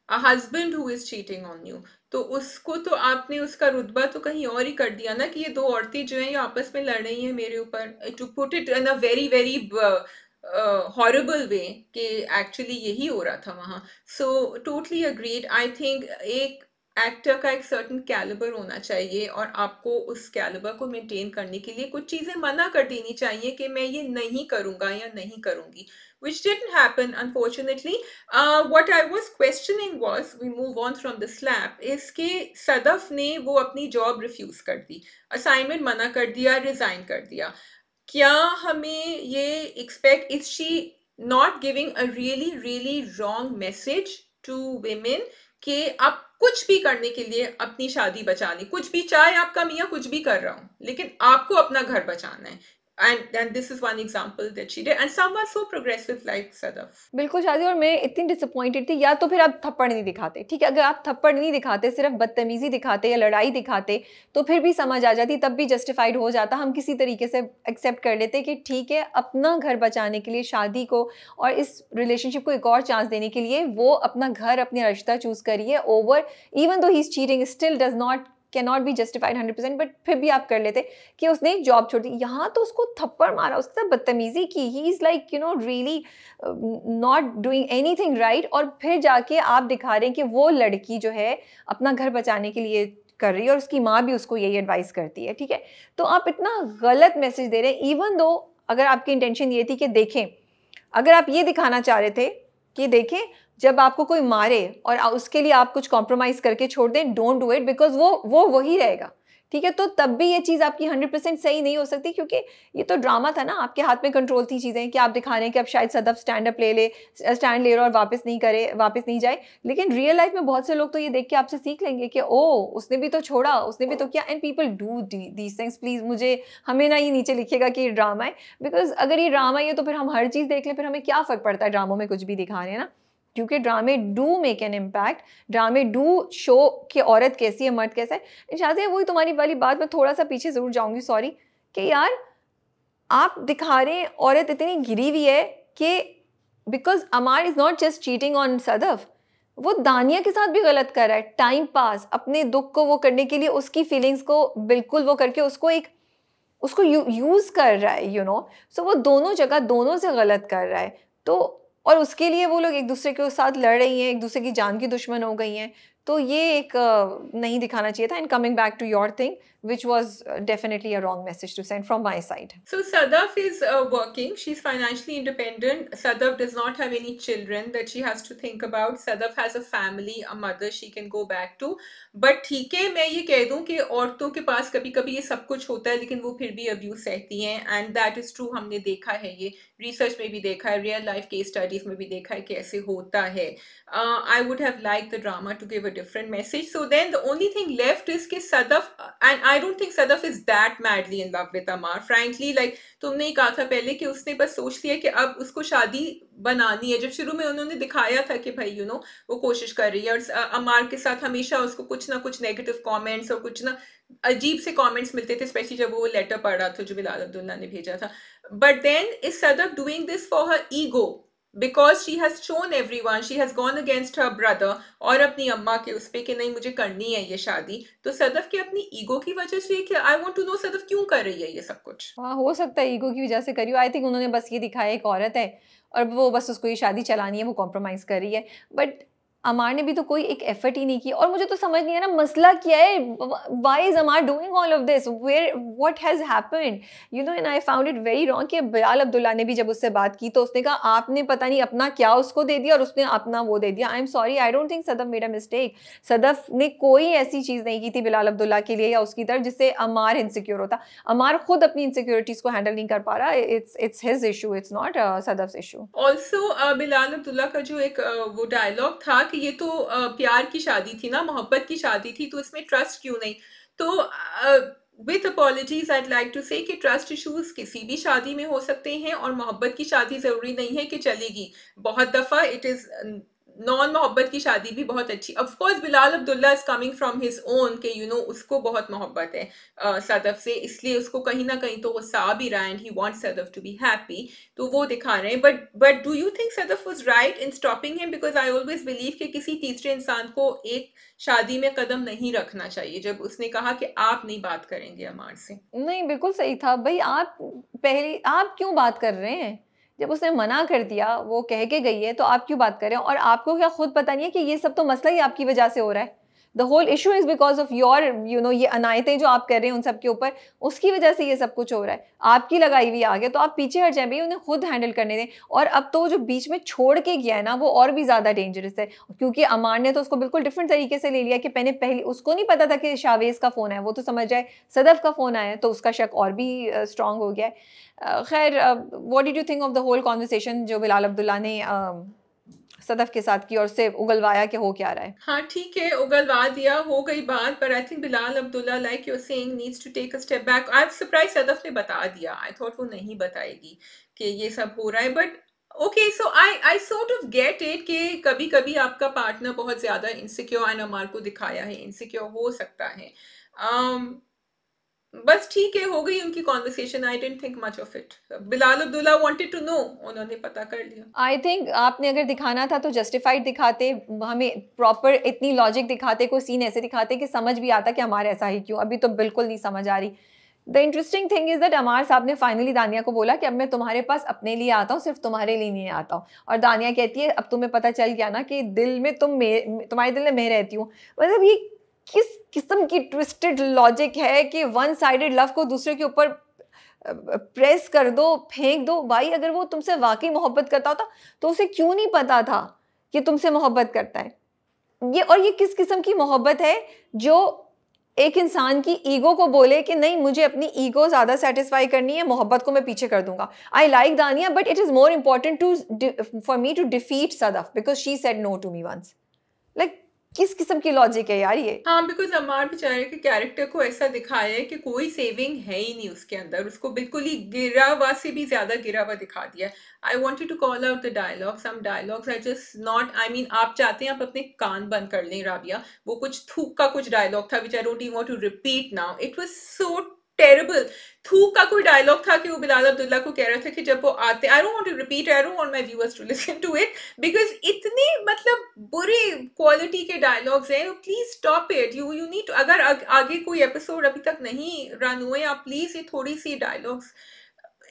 a husband who is cheating on you, तो उसको तो आपने उसका रुतबा तो कहीं और ही कर दिया ना, कि ये दो औरतें जो हैं ये आपस में लड़ रही हैं मेरे ऊपर, to put it in a very very horrible way, कि एक्चुअली यही हो रहा था वहाँ। So totally agreed. I think एक एक्टर का एक सर्टेन कैलिबर होना चाहिए और आपको उस कैलिबर को मेंटेन करने के लिए कुछ चीजें मना कर देनी चाहिए कि मैं ये नहीं करूंगा या नहीं करूंगी, which didn't happen unfortunately. What I was questioning was, we move on from the slap, is कि सदफ ने वो अपनी जॉब रिफ्यूज कर दी, असाइनमेंट मना कर दिया, रिजाइन कर दिया. क्या हमें ये expect, is she not giving a really really wrong message to women कि आप कुछ भी करने के लिए अपनी शादी बचा ली, कुछ भी, चाहे आपका मियाँ कुछ भी कर रहा हूँ, लेकिन आपको अपना घर बचाना है. And this is one example that she did, and some are so progressive like Sadaf. बिल्कुल शादी, और मैं इतनी डिसअपॉइंटेड थी. या तो फिर आप थप्पड़ नहीं दिखाते, ठीक है, अगर आप थप्पड़ नहीं दिखाते, सिर्फ बदतमीजी दिखाते या लड़ाई दिखाते, तो फिर भी समझ आ जाती, तब भी जस्टिफाइड हो जाता, हम किसी तरीके से एक्सेप्ट कर लेते कि ठीक है, अपना घर बचाने के लिए, शादी को और इस रिलेशनशिप को एक और चांस देने के लिए वो अपना घर, अपनी रिश्ता चूज करिए over, even though he is cheating, still does not, can not be justified 100%, but फिर भी आप कर लेते कि उसने जॉब छोड़ दी. यहाँ तो उसको थप्पड़ मारा, उसके साथ बदतमीजी की, he is like really not doing anything right, और फिर जाके आप दिखा रहे हैं कि वो लड़की जो है अपना घर बचाने के लिए कर रही है और उसकी माँ भी उसको यही एडवाइस करती है, ठीक है. तो आप इतना गलत मैसेज दे रहे हैं, इवन दो अगर आपकी इंटेंशन ये थी कि देखें, अगर आप ये दिखाना चाह रहे थे कि देखें जब आपको कोई मारे और उसके लिए आप कुछ कॉम्प्रोमाइज़ करके छोड़ दें, डोंट डू इट, बिकॉज वो वही रहेगा, ठीक है. तो तब भी ये चीज़ आपकी 100% सही नहीं हो सकती, क्योंकि ये तो ड्रामा था ना, आपके हाथ में कंट्रोल थी चीज़ें कि आप दिखा रहे हैं कि अब शायद सदफ स्टैंड ले और वापस नहीं जाए. लेकिन रियल लाइफ में बहुत से लोग तो ये देख के आपसे सीख लेंगे कि ओ उसने भी तो छोड़ा, उसने भी तो किया, and people do these things. Please मुझे, हमें ना ये नीचे लिखिएगा कि ये ड्रामा है, बिकॉज अगर ये ड्रामा है तो फिर हम हर चीज़ देख लें, फिर हमें क्या फ़र्क पड़ता है ड्रामों में कुछ भी दिखा रहे हैं ना. क्योंकि ड्रामे डू मेक एन इम्पैक्ट, ड्रामे डू शो कि औरत कैसी है, मर्द कैसा है. शादी, वही तुम्हारी वाली बात, मैं थोड़ा सा पीछे ज़रूर जाऊंगी, सॉरी, कि यार आप दिखा रहे हैं औरत इतनी गिरी हुई है कि because Amar is not just cheating on Sadaf, वो दानिया के साथ भी गलत कर रहा है. टाइम पास, अपने दुख को वो करने के लिए, उसकी फीलिंग्स को बिल्कुल वो करके उसको यूज़ कर रहा है, सो वो दोनों जगह दोनों से गलत कर रहा है. तो और उसके लिए वो लोग एक दूसरे के साथ लड़ रही हैं, एक दूसरे की जान की दुश्मन हो गई हैं. तो ये एक नहीं दिखाना चाहिए था. And coming back to your thing, which was definitely a wrong message to send from my side. So Sadaf is working. She's financially independent. Sadaf does not have any children that she has to think about. Sadaf has a family, a mother she can go back to. But ठीक है, मैं ये कह दूं कि औरतों के पास कभी कभी ये सब कुछ होता है, लेकिन वो फिर भी अब्यूज सहती हैं. And that is true. हमने देखा है, ये रिसर्च में भी देखा है, रियल लाइफ केस स्टडीज में भी देखा है कि ऐसे होता है. I would have liked the drama to give a different message. So then the only thing left is कि Sadaf, and I don't think Sadaf is that madly in love with Amar. Frankly, like तुमने ही कहा था पहले कि उसने बस सोच लिया कि अब उसको शादी बनानी है. जब शुरू में उन्होंने दिखाया था कि भाई वो कोशिश कर रही है, और अमार के साथ हमेशा उसको कुछ ना कुछ नेगेटिव कमेंट्स और कुछ ना अजीब से कमेंट्स मिलते थे, स्पेशली जब वो लेटर पढ़ रहा था जो बिलाल अब्दुल्ला ने भेजा था. But then is Sadaf doing this for her ego, because she has shown everyone, she has gone against her brother और अपनी अम्मा के उस पे कि नहीं मुझे करनी है ये शादी. तो सदफ के अपनी ईगो की वजह से, कि आई वांट टू नो सदफ क्यों कर रही है ये सब कुछ. हाँ, हो सकता है ईगो की वजह से करी हो. आई थिंक उन्होंने बस ये दिखाया एक औरत है और वो बस उसको ये शादी चलानी है, वो कॉम्प्रोमाइज़ कर रही है. बट अमार ने भी तो कोई एक एफर्ट ही नहीं की. और मुझे तो समझ नहीं आ रहा मसला क्या है. Why is Amar doing all of this, where what has happened, and I found it very wrong कि बिलाल अब्दुल्ला ने भी जब उससे बात की तो उसने कहा आपने पता नहीं अपना क्या उसको दे दिया और उसने अपना वो दे दिया. I am sorry, I don't think Sadaf made a mistake. Sadaf ने कोई ऐसी चीज़ नहीं की थी बिलाल अब्दुल्ला के लिए या उसकी तरफ जिससे अमार इनसिक्योर होता. अमार खुद अपनी इनसिक्योरिटीज़ को हैंडल नहीं कर पा रहा. It's his issue, it's not Sadaf's issue. Also Bilal Abdullah का जो एक वो डायलॉग था कि ये तो प्यार की शादी थी ना, मोहब्बत की शादी थी, तो इसमें ट्रस्ट क्यों नहीं. तो with apologies I like to say कि ट्रस्ट इश्यूज किसी भी शादी में हो सकते हैं, और मोहब्बत की शादी ज़रूरी नहीं है कि चलेगी. बहुत दफ़ा इट इज़ नॉन मोहब्बत की शादी भी बहुत अच्छी. Of course Bilal Abdullah is coming from his own के उसको बहुत मोहब्बत है सदफ से, इसलिए उसको कहीं ना कहीं तो गुस्सा आ भी रहा है, and he wants Sadaf to be happy, तो वो दिखा रहे हैं. But do you think Sadaf was right in stopping him? Because I always believe कि किसी तीसरे इंसान को एक शादी में कदम नहीं रखना चाहिए, जब उसने कहा कि आप नहीं बात करेंगे अमार से. नहीं, बिल्कुल सही था भाई. आप क्यों बात कर रहे हैं? जब उसने मना कर दिया, वो कह के गई है, तो आप क्यों बात कर रहे हैं? और आपको क्या खुद पता नहीं है कि ये सब तो मसला ही आपकी वजह से हो रहा है? The whole issue is because of your ये अनायतें जो आप कर रहे हैं उन सब के ऊपर, उसकी वजह से ये सब कुछ हो रहा है। आपकी लगाई हुई आगे, तो आप पीछे हट जाए भैया, उन्हें खुद हैंडल करने दें। और अब तो जो बीच में छोड़ के गया है ना, वो और भी ज्यादा डेंजरस है, क्योंकि अमान ने तो उसको बिल्कुल डिफरेंट तरीके से ले लिया कि पहले उसको नहीं पता था कि शावेज का फोन है, वो तो समझ जाए सदफ का फोन आया, तो उसका शक और भी स्ट्रांग हो गया है। खैर, what did you think of the whole conversation जो बिलाल अब्दुल्ला ने सदफ के साथ की, और उससे उगलवाया कि हो क्या रहा है? हाँ ठीक है, उगलवा दिया, हो गई बात, पर I think Bilal Abdullah, like you are saying, needs to take a step back. I am surprise Sadaf ने बता दिया, आई थॉट वो नहीं बताएगी कि ये सब हो रहा है, but okay, so I sort of get it कि कभी कभी आपका पार्टनर बहुत ज्यादा इनसिक्योर, एंड अमार को दिखाया है इनसिक्योर हो सकता है। बस ठीक है, हो गई उनकी conversation, I didn't think much of it. Bilal Abdullah wanted to know, उन्होंने पता कर लिया। आई थिंक आपने अगर दिखाना था तो जस्टिफाइड दिखाते, हमें प्रॉपर इतनी लॉजिक दिखाते, कोई सीन ऐसे दिखाते कि समझ भी आता कि हमारे ऐसा ही क्यों। अभी तो बिल्कुल नहीं समझ आ रही। The interesting thing is that Amar sahab ने फाइनली दानिया को बोला कि अब मैं तुम्हारे पास अपने लिए आता हूँ, सिर्फ तुम्हारे लिए नहीं आता हूँ। और दानिया कहती है अब तुम्हें पता चल गया ना कि दिल में तुम्हारे दिल में मैं रहती हूँ। मतलब ये किस किस्म की ट्विस्टेड लॉजिक है कि वन साइडेड लव को दूसरे के ऊपर प्रेस कर दो, फेंक दो। भाई अगर वो तुमसे वाकई मोहब्बत करता होता तो उसे क्यों नहीं पता था कि तुमसे मोहब्बत करता है? ये किस किस्म की मोहब्बत है जो एक इंसान की ईगो को बोले कि नहीं, मुझे अपनी ईगो ज्यादा सेटिस्फाई करनी है, मोहब्बत को मैं पीछे कर दूंगा। I like Dania, but it is more important for me to defeat Sadaf because she said no to me once. Like किस किस्म की लॉजिक है यार ये? हाँ, बिकॉज अमार बेचारे के कैरेक्टर को ऐसा दिखाया है कि कोई सेविंग है ही नहीं उसके अंदर, उसको बिल्कुल ही गिरा हुआ से भी ज्यादा गिरा हुआ दिखा दिया। I wanted to call out the dialogue, some dialogues are just not, I mean आप चाहते हैं आप अपने कान बंद कर लें राबिया, वो कुछ थूक का कुछ डायलॉग था which I don't even want to repeat now, it was so terrible. थूक का कोई डायलॉग था कि वो बिलाल अब्दुल्ला को कह रहा था कि जब वो आते, I don't want to repeat, I don't want my viewers to listen to it, because इतने मतलब बुरे क्वालिटी के डायलॉग्स हैं, please stop it. You need, अगर आगे कोई एपिसोड अभी तक नहीं रन हुए, आप प्लीज ये थोड़ी सी डायलॉग्स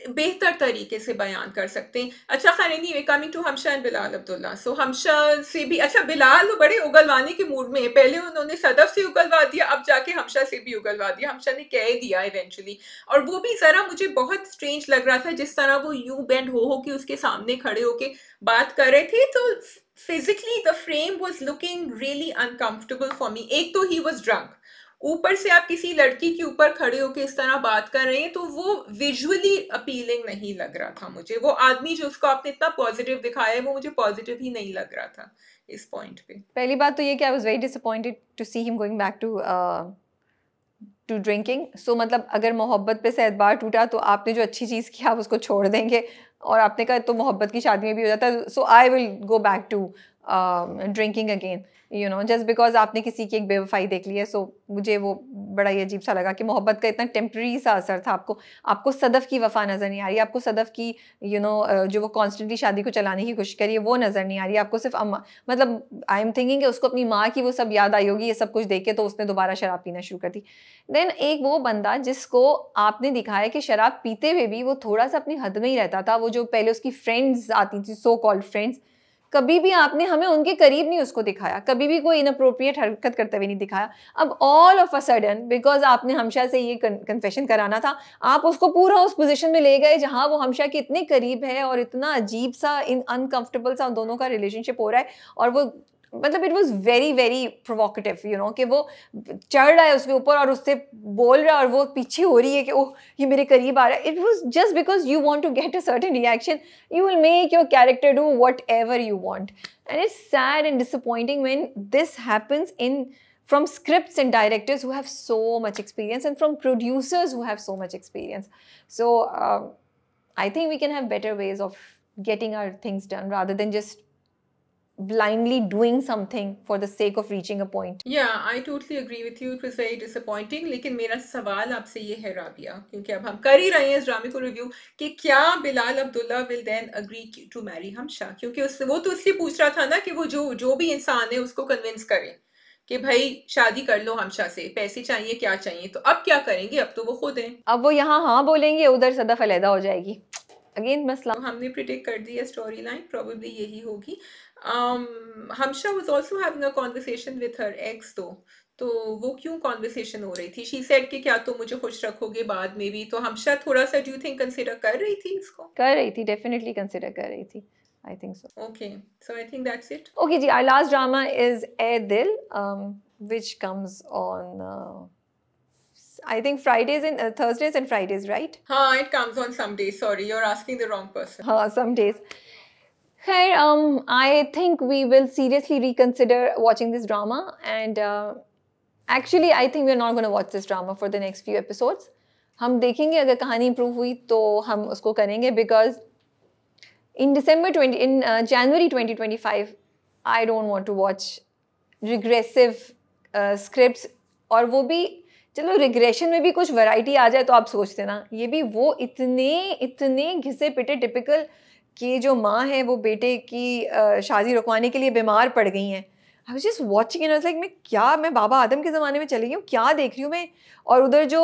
बेहतर तरीके से बयान कर सकते हैं। अच्छा खैर, anyway, coming to Hamsha and Bilal Abdullah, so Hamsha से भी, अच्छा बिलाल वो बड़े उगलवाने के मूड में है, पहले उन्होंने सदफ से उगलवा दिया, अब जाके हमशा से भी उगलवा दिया, हमशा ने कह दिया इवेंचुअली। और वो भी जरा मुझे बहुत स्ट्रेंज लग रहा था, जिस तरह वो यू बेंड हो के उसके सामने खड़े होके बात कर रहे थे, तो physically the frame was looking really uncomfortable for me. एक तो ही वाज ड्रंक, ऊपर से आप किसी लड़की के ऊपर खड़े होकर इस तरह बात कर रहे हैं, तो वो विजुअली अपीलिंग नहीं लग रहा था मुझे। वो आदमी जो उसको आपने इतना पॉजिटिव दिखाया है, वो मुझे पॉजिटिव ही नहीं लग रहा था इस पॉइंट पे। पहली बात तो ये कि I was very disappointed to see him going back to drinking. So मतलब अगर मोहब्बत पे से एतबार टूटा तो आपने जो अच्छी चीज़ की आप उसको छोड़ देंगे, और आपने कहा तो मोहब्बत की शादी में भी हो जाता है। So I will go back to drinking again, just because आपने किसी की एक बेवफाई देख ली है। सो मुझे वो बड़ा ही अजीब सा लगा कि मोहब्बत का इतना टेम्प्रेरी सा असर था। आपको सदफ की वफा नज़र नहीं आ रही, आपको सदफ की जो वो कॉन्स्टेंटली शादी को चलाने की कोशिश करी है वो नज़र नहीं आ रही, आपको सिर्फ मतलब आई एम थिंकिंग कि उसको अपनी माँ की वो सब याद आई होगी, ये सब कुछ देख के, तो उसने दोबारा शराब पीना शुरू कर दी। देन एक वो बंदा जिसको आपने दिखाया कि शराब पीते हुए भी वो थोड़ा सा अपनी हद में ही रहता था, वो जो पहले उसकी फ्रेंड्स आती थी, सो कॉल्ड फ्रेंड्स, कभी भी आपने हमें उनके करीब नहीं उसको दिखाया, कभी भी कोई इनअप्रोप्रिएट हरकत करते हुए नहीं दिखाया। अब all of a sudden because आपने हमशा से ये कन्फेशन कराना था, आप उसको पूरा उस पोजीशन में ले गए जहां वो हमशा के इतने करीब है, और इतना अजीब सा अनकंफर्टेबल सा दोनों का रिलेशनशिप हो रहा है। और वो मतलब it was very very provocative, कि वो चढ़ रहा है उसके ऊपर और उससे बोल रहा है, और वो पीछे हो रही है कि ओह ये मेरे करीब आ रहा है। It was just because you want to get a certain reaction, you will make your character do whatever you want, and it's sad and disappointing when this happens from scripts and directors who have so much experience, and from producers who have so much experience. So I think we can have better ways of getting our things done rather than just blindly doing something for the sake of reaching a point. Yeah, I totally agree with you. It was very disappointing. लेकिन मेरा सवाल आपसे ये है राबिया, क्योंकि अब हम कर ही रहे हैं इस ड्रामे को रिव्यू, कि क्या Bilal Abdullah will then agree to marry हमशा? क्योंकि वो तो इसलिए पूछ रहा था ना कि वो जो भी इंसान है उसको कन्विंस करे कि भाई शादी कर लो हमशा से, पैसे चाहिए क्या चाहिए। तो अब क्या करेंगे? अब तो वो खुद हैं। अब वो यहाँ हाँ बोलेंगे, उधर सदफ अलहदा हो जाएगी। अगेन मसला तो हमने प्रिडिक्ट कर दिया स्टोरी लाइन, प्रॉबेबली यही होगी। Hamsha was also having a conversation with her ex though. तो वो क्यों कॉन्वर्सेशन हो रही थी? शी सेड कि क्या तुम मुझे खुश रखोगे बाद में भी, तो हमशा थोड़ा सा डू यू थिंक कंसिडर कर रही थी इसको? कर रही थी, डेफिनेटली कंसिडर कर रही थी, I think so. Okay, so I think that's it. Okay जी, our last drama is Ae Dil, which comes on I think Fridays and Thursdays and Fridays, right? हाँ, it comes on some days. Sorry, you're asking the wrong person. हाँ, some days. Khair, I think we will seriously reconsider watching this drama, and actually I think we're not going to watch this drama for the next few episodes. हम देखेंगे, अगर कहानी improve हुई तो हम उसको करेंगे, because in January 2025 I don't want to watch regressive scripts. और वो भी चलो रिग्रेशन में भी कुछ वैरायटी आ जाए तो आप सोचते ना, ये भी वो इतने घिसे पिटे टिपिकल कि जो माँ है वो बेटे की शादी रुकवाने के लिए बीमार पड़ गई हैं. I was just watching and I was like मैं बाबा आदम के ज़माने में चली गई हूँ, क्या देख रही हूँ मैं. और उधर जो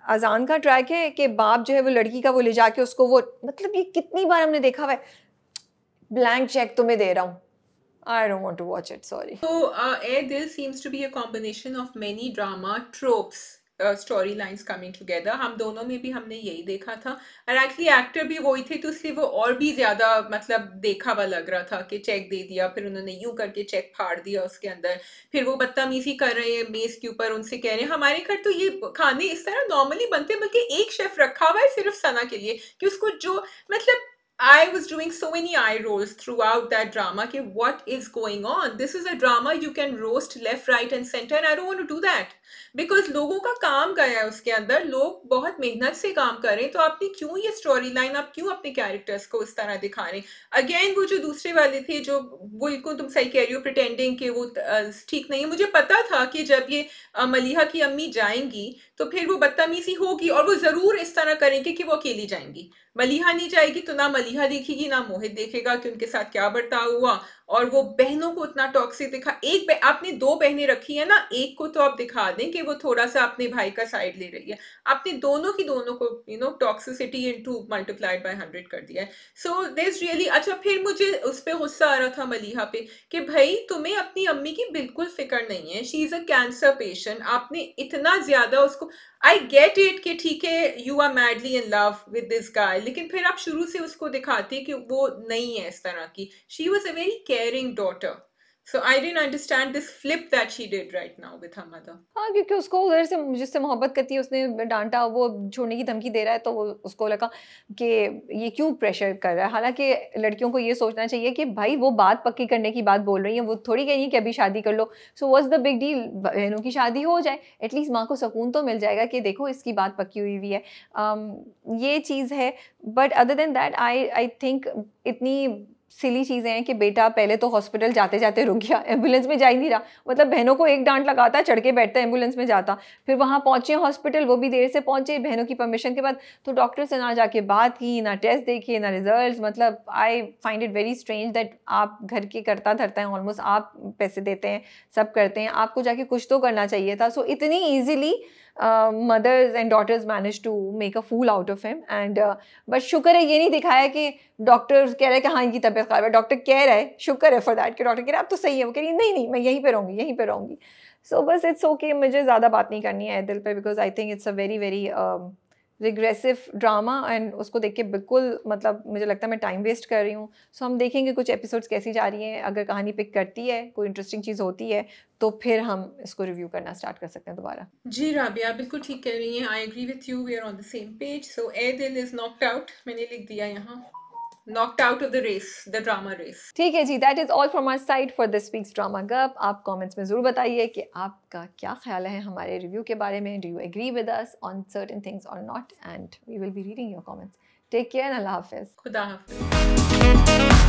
अजान का ट्रैक है कि बाप जो है वो लड़की का वो ले जाके उसको वो, मतलब ये कितनी बार हमने देखा हुआ है. ब्लैंक चेक तुम्हें दे रहा हूँ. I don't want to watch it, sorry. So, A Dil seems to be a combination of many drama tropes, storylines coming together. हम दोनों में भी हमने यही देखा था, और एक्चुअली एक्टर भी वही थे, तो इसलिए वो और भी ज़्यादा मतलब देखा हुआ लग रहा था कि चेक दे दिया, फिर उन्होंने यूं करके चेक फाड़ दिया उसके अंदर, फिर वो बदतमीजी कर रहे हैं मेज़ के ऊपर, उनसे कह रहे हैं हमारे घर तो ये खाने इस तरह नॉर्मली बनते हैं, बल्कि एक शेफ रखा हुआ है सिर्फ सना के लिए कि उसको जो मतलब I was doing so many eye rolls throughout that drama. कि what is going on? This is a drama you can roast left, right and center, and I don't want to do that. Because लोगों का काम गया है उसके अंदर, लोग बहुत मेहनत से काम कर रहे हैं, तो आपने क्यों ये स्टोरी लाइन, आप क्यों अपने कैरेक्टर्स को इस तरह दिखा रहे हैं? अगेन वो जो दूसरे वाले थे, जो बिल्कुल तुम सही कह रही हो, प्रिटेंडिंग कि वो ठीक नहीं है. मुझे पता था कि जब ये मलिहा की अम्मी जाएंगी तो फिर वो बदतमीजी होगी, और वो ज़रूर इस तरह करेंगे कि वो अकेली जाएंगी. मलिहा नहीं जाएगी तो ना मलिहा देखेगी ना मोहित देखेगा कि उनके साथ क्या बर्ताव हुआ, और वो बहनों को उतना टॉक्सिक दिखा. आपने दो बहनें रखी है ना, एक को तो आप दिखा दें कि वो थोड़ा सा अपने भाई का साइड ले रही है. आपने दोनों को टॉक्सिसिटी इनटू मल्टीप्लाइड बाय 100 कर दिया है. सो दिस रियली अच्छा. फिर मुझे उस पर गुस्सा आ रहा था मलिहा पे कि भाई तुम्हें अपनी अम्मी की बिल्कुल फिक्र नहीं है. She is a cancer patient. आपने इतना ज्यादा उसको, आई गेट इट कि ठीक है you are madly in love with this guy, लेकिन फिर आप शुरू से उसको दिखाते कि वो नहीं है इस तरह की. She was a very caring daughter. So I didn't understand this flip that she did right now with her mother. हाँ, क्योंकि उसको उधर से जिससे मोहब्बत करती है उसने डांटा, वो छोड़ने की धमकी दे रहा है, तो उसको लगा कि ये क्यों प्रेशर कर रहा है. हालांकि लड़कियों को ये सोचना चाहिए कि भाई वो बात पक्की करने की बात बोल रही है, वो थोड़ी कह रही है कि अभी शादी कर लो. So what's the big deal, बहनों की शादी हो जाए, एटलीस्ट माँ को सुकून तो मिल जाएगा कि देखो इसकी बात पक्की हुई है. ये चीज़ है. But other than that I think इतनी सिली चीज़ें हैं कि बेटा पहले तो हॉस्पिटल जाते जाते रुक गया, एम्बुलेंस में जा ही नहीं रहा. मतलब बहनों को एक डांट लगाता, चढ़ के बैठता, एम्बुलेंस में जाता. फिर वहाँ पहुँचे हॉस्पिटल, वो भी देर से पहुँचे बहनों की परमिशन के बाद, तो डॉक्टर से ना जाके बात की, ना टेस्ट देखे, ना रिजल्ट. मतलब I find it very strange that आप घर के करता धरता है, ऑलमोस्ट आप पैसे देते हैं, सब करते हैं, आपको जाके कुछ तो करना चाहिए था. सो इतनी easily mothers and daughters managed to make a fool out of him. And but शुक्र है ये नहीं दिखाया कि डॉक्टर कह रहा है कि हाँ इनकी तबीयत खराब है, डॉक्टर कह रहा है, शुक्र है फॉर दैट कि डॉक्टर कह रहा है अब तो सही है, वो कह रही है नहीं मैं यहीं पे रहूँगी. सो बस इट्स ओके, मुझे ज़्यादा बात नहीं करनी है दिल पे, because I think it's a very very regressive drama, and उसको देख के बिल्कुल मतलब मुझे लगता है मैं टाइम वेस्ट कर रही हूँ. सो हम देखेंगे कुछ एपिसोड्स कैसी जा रही हैं, अगर कहानी पिक करती है, कोई इंटरेस्टिंग चीज़ होती है, तो फिर हम इसको रिव्यू करना स्टार्ट कर सकते हैं दोबारा. जी राबिया बिल्कुल ठीक कह रही हैं. I agree with you, we are on the same page. So a dil is knocked out, मैंने लिख दिया यहाँ, knocked out of the race, the drama race. ठीक है जी, that is all from our side for this week's drama gup. आप comments में ज़रूर बताइए कि आपका क्या ख्याल है हमारे रिव्यू के बारे में. Do you agree with us on certain things or not? And we will be reading your comments. Take care and Allah Hafiz. खुदा हाफिज.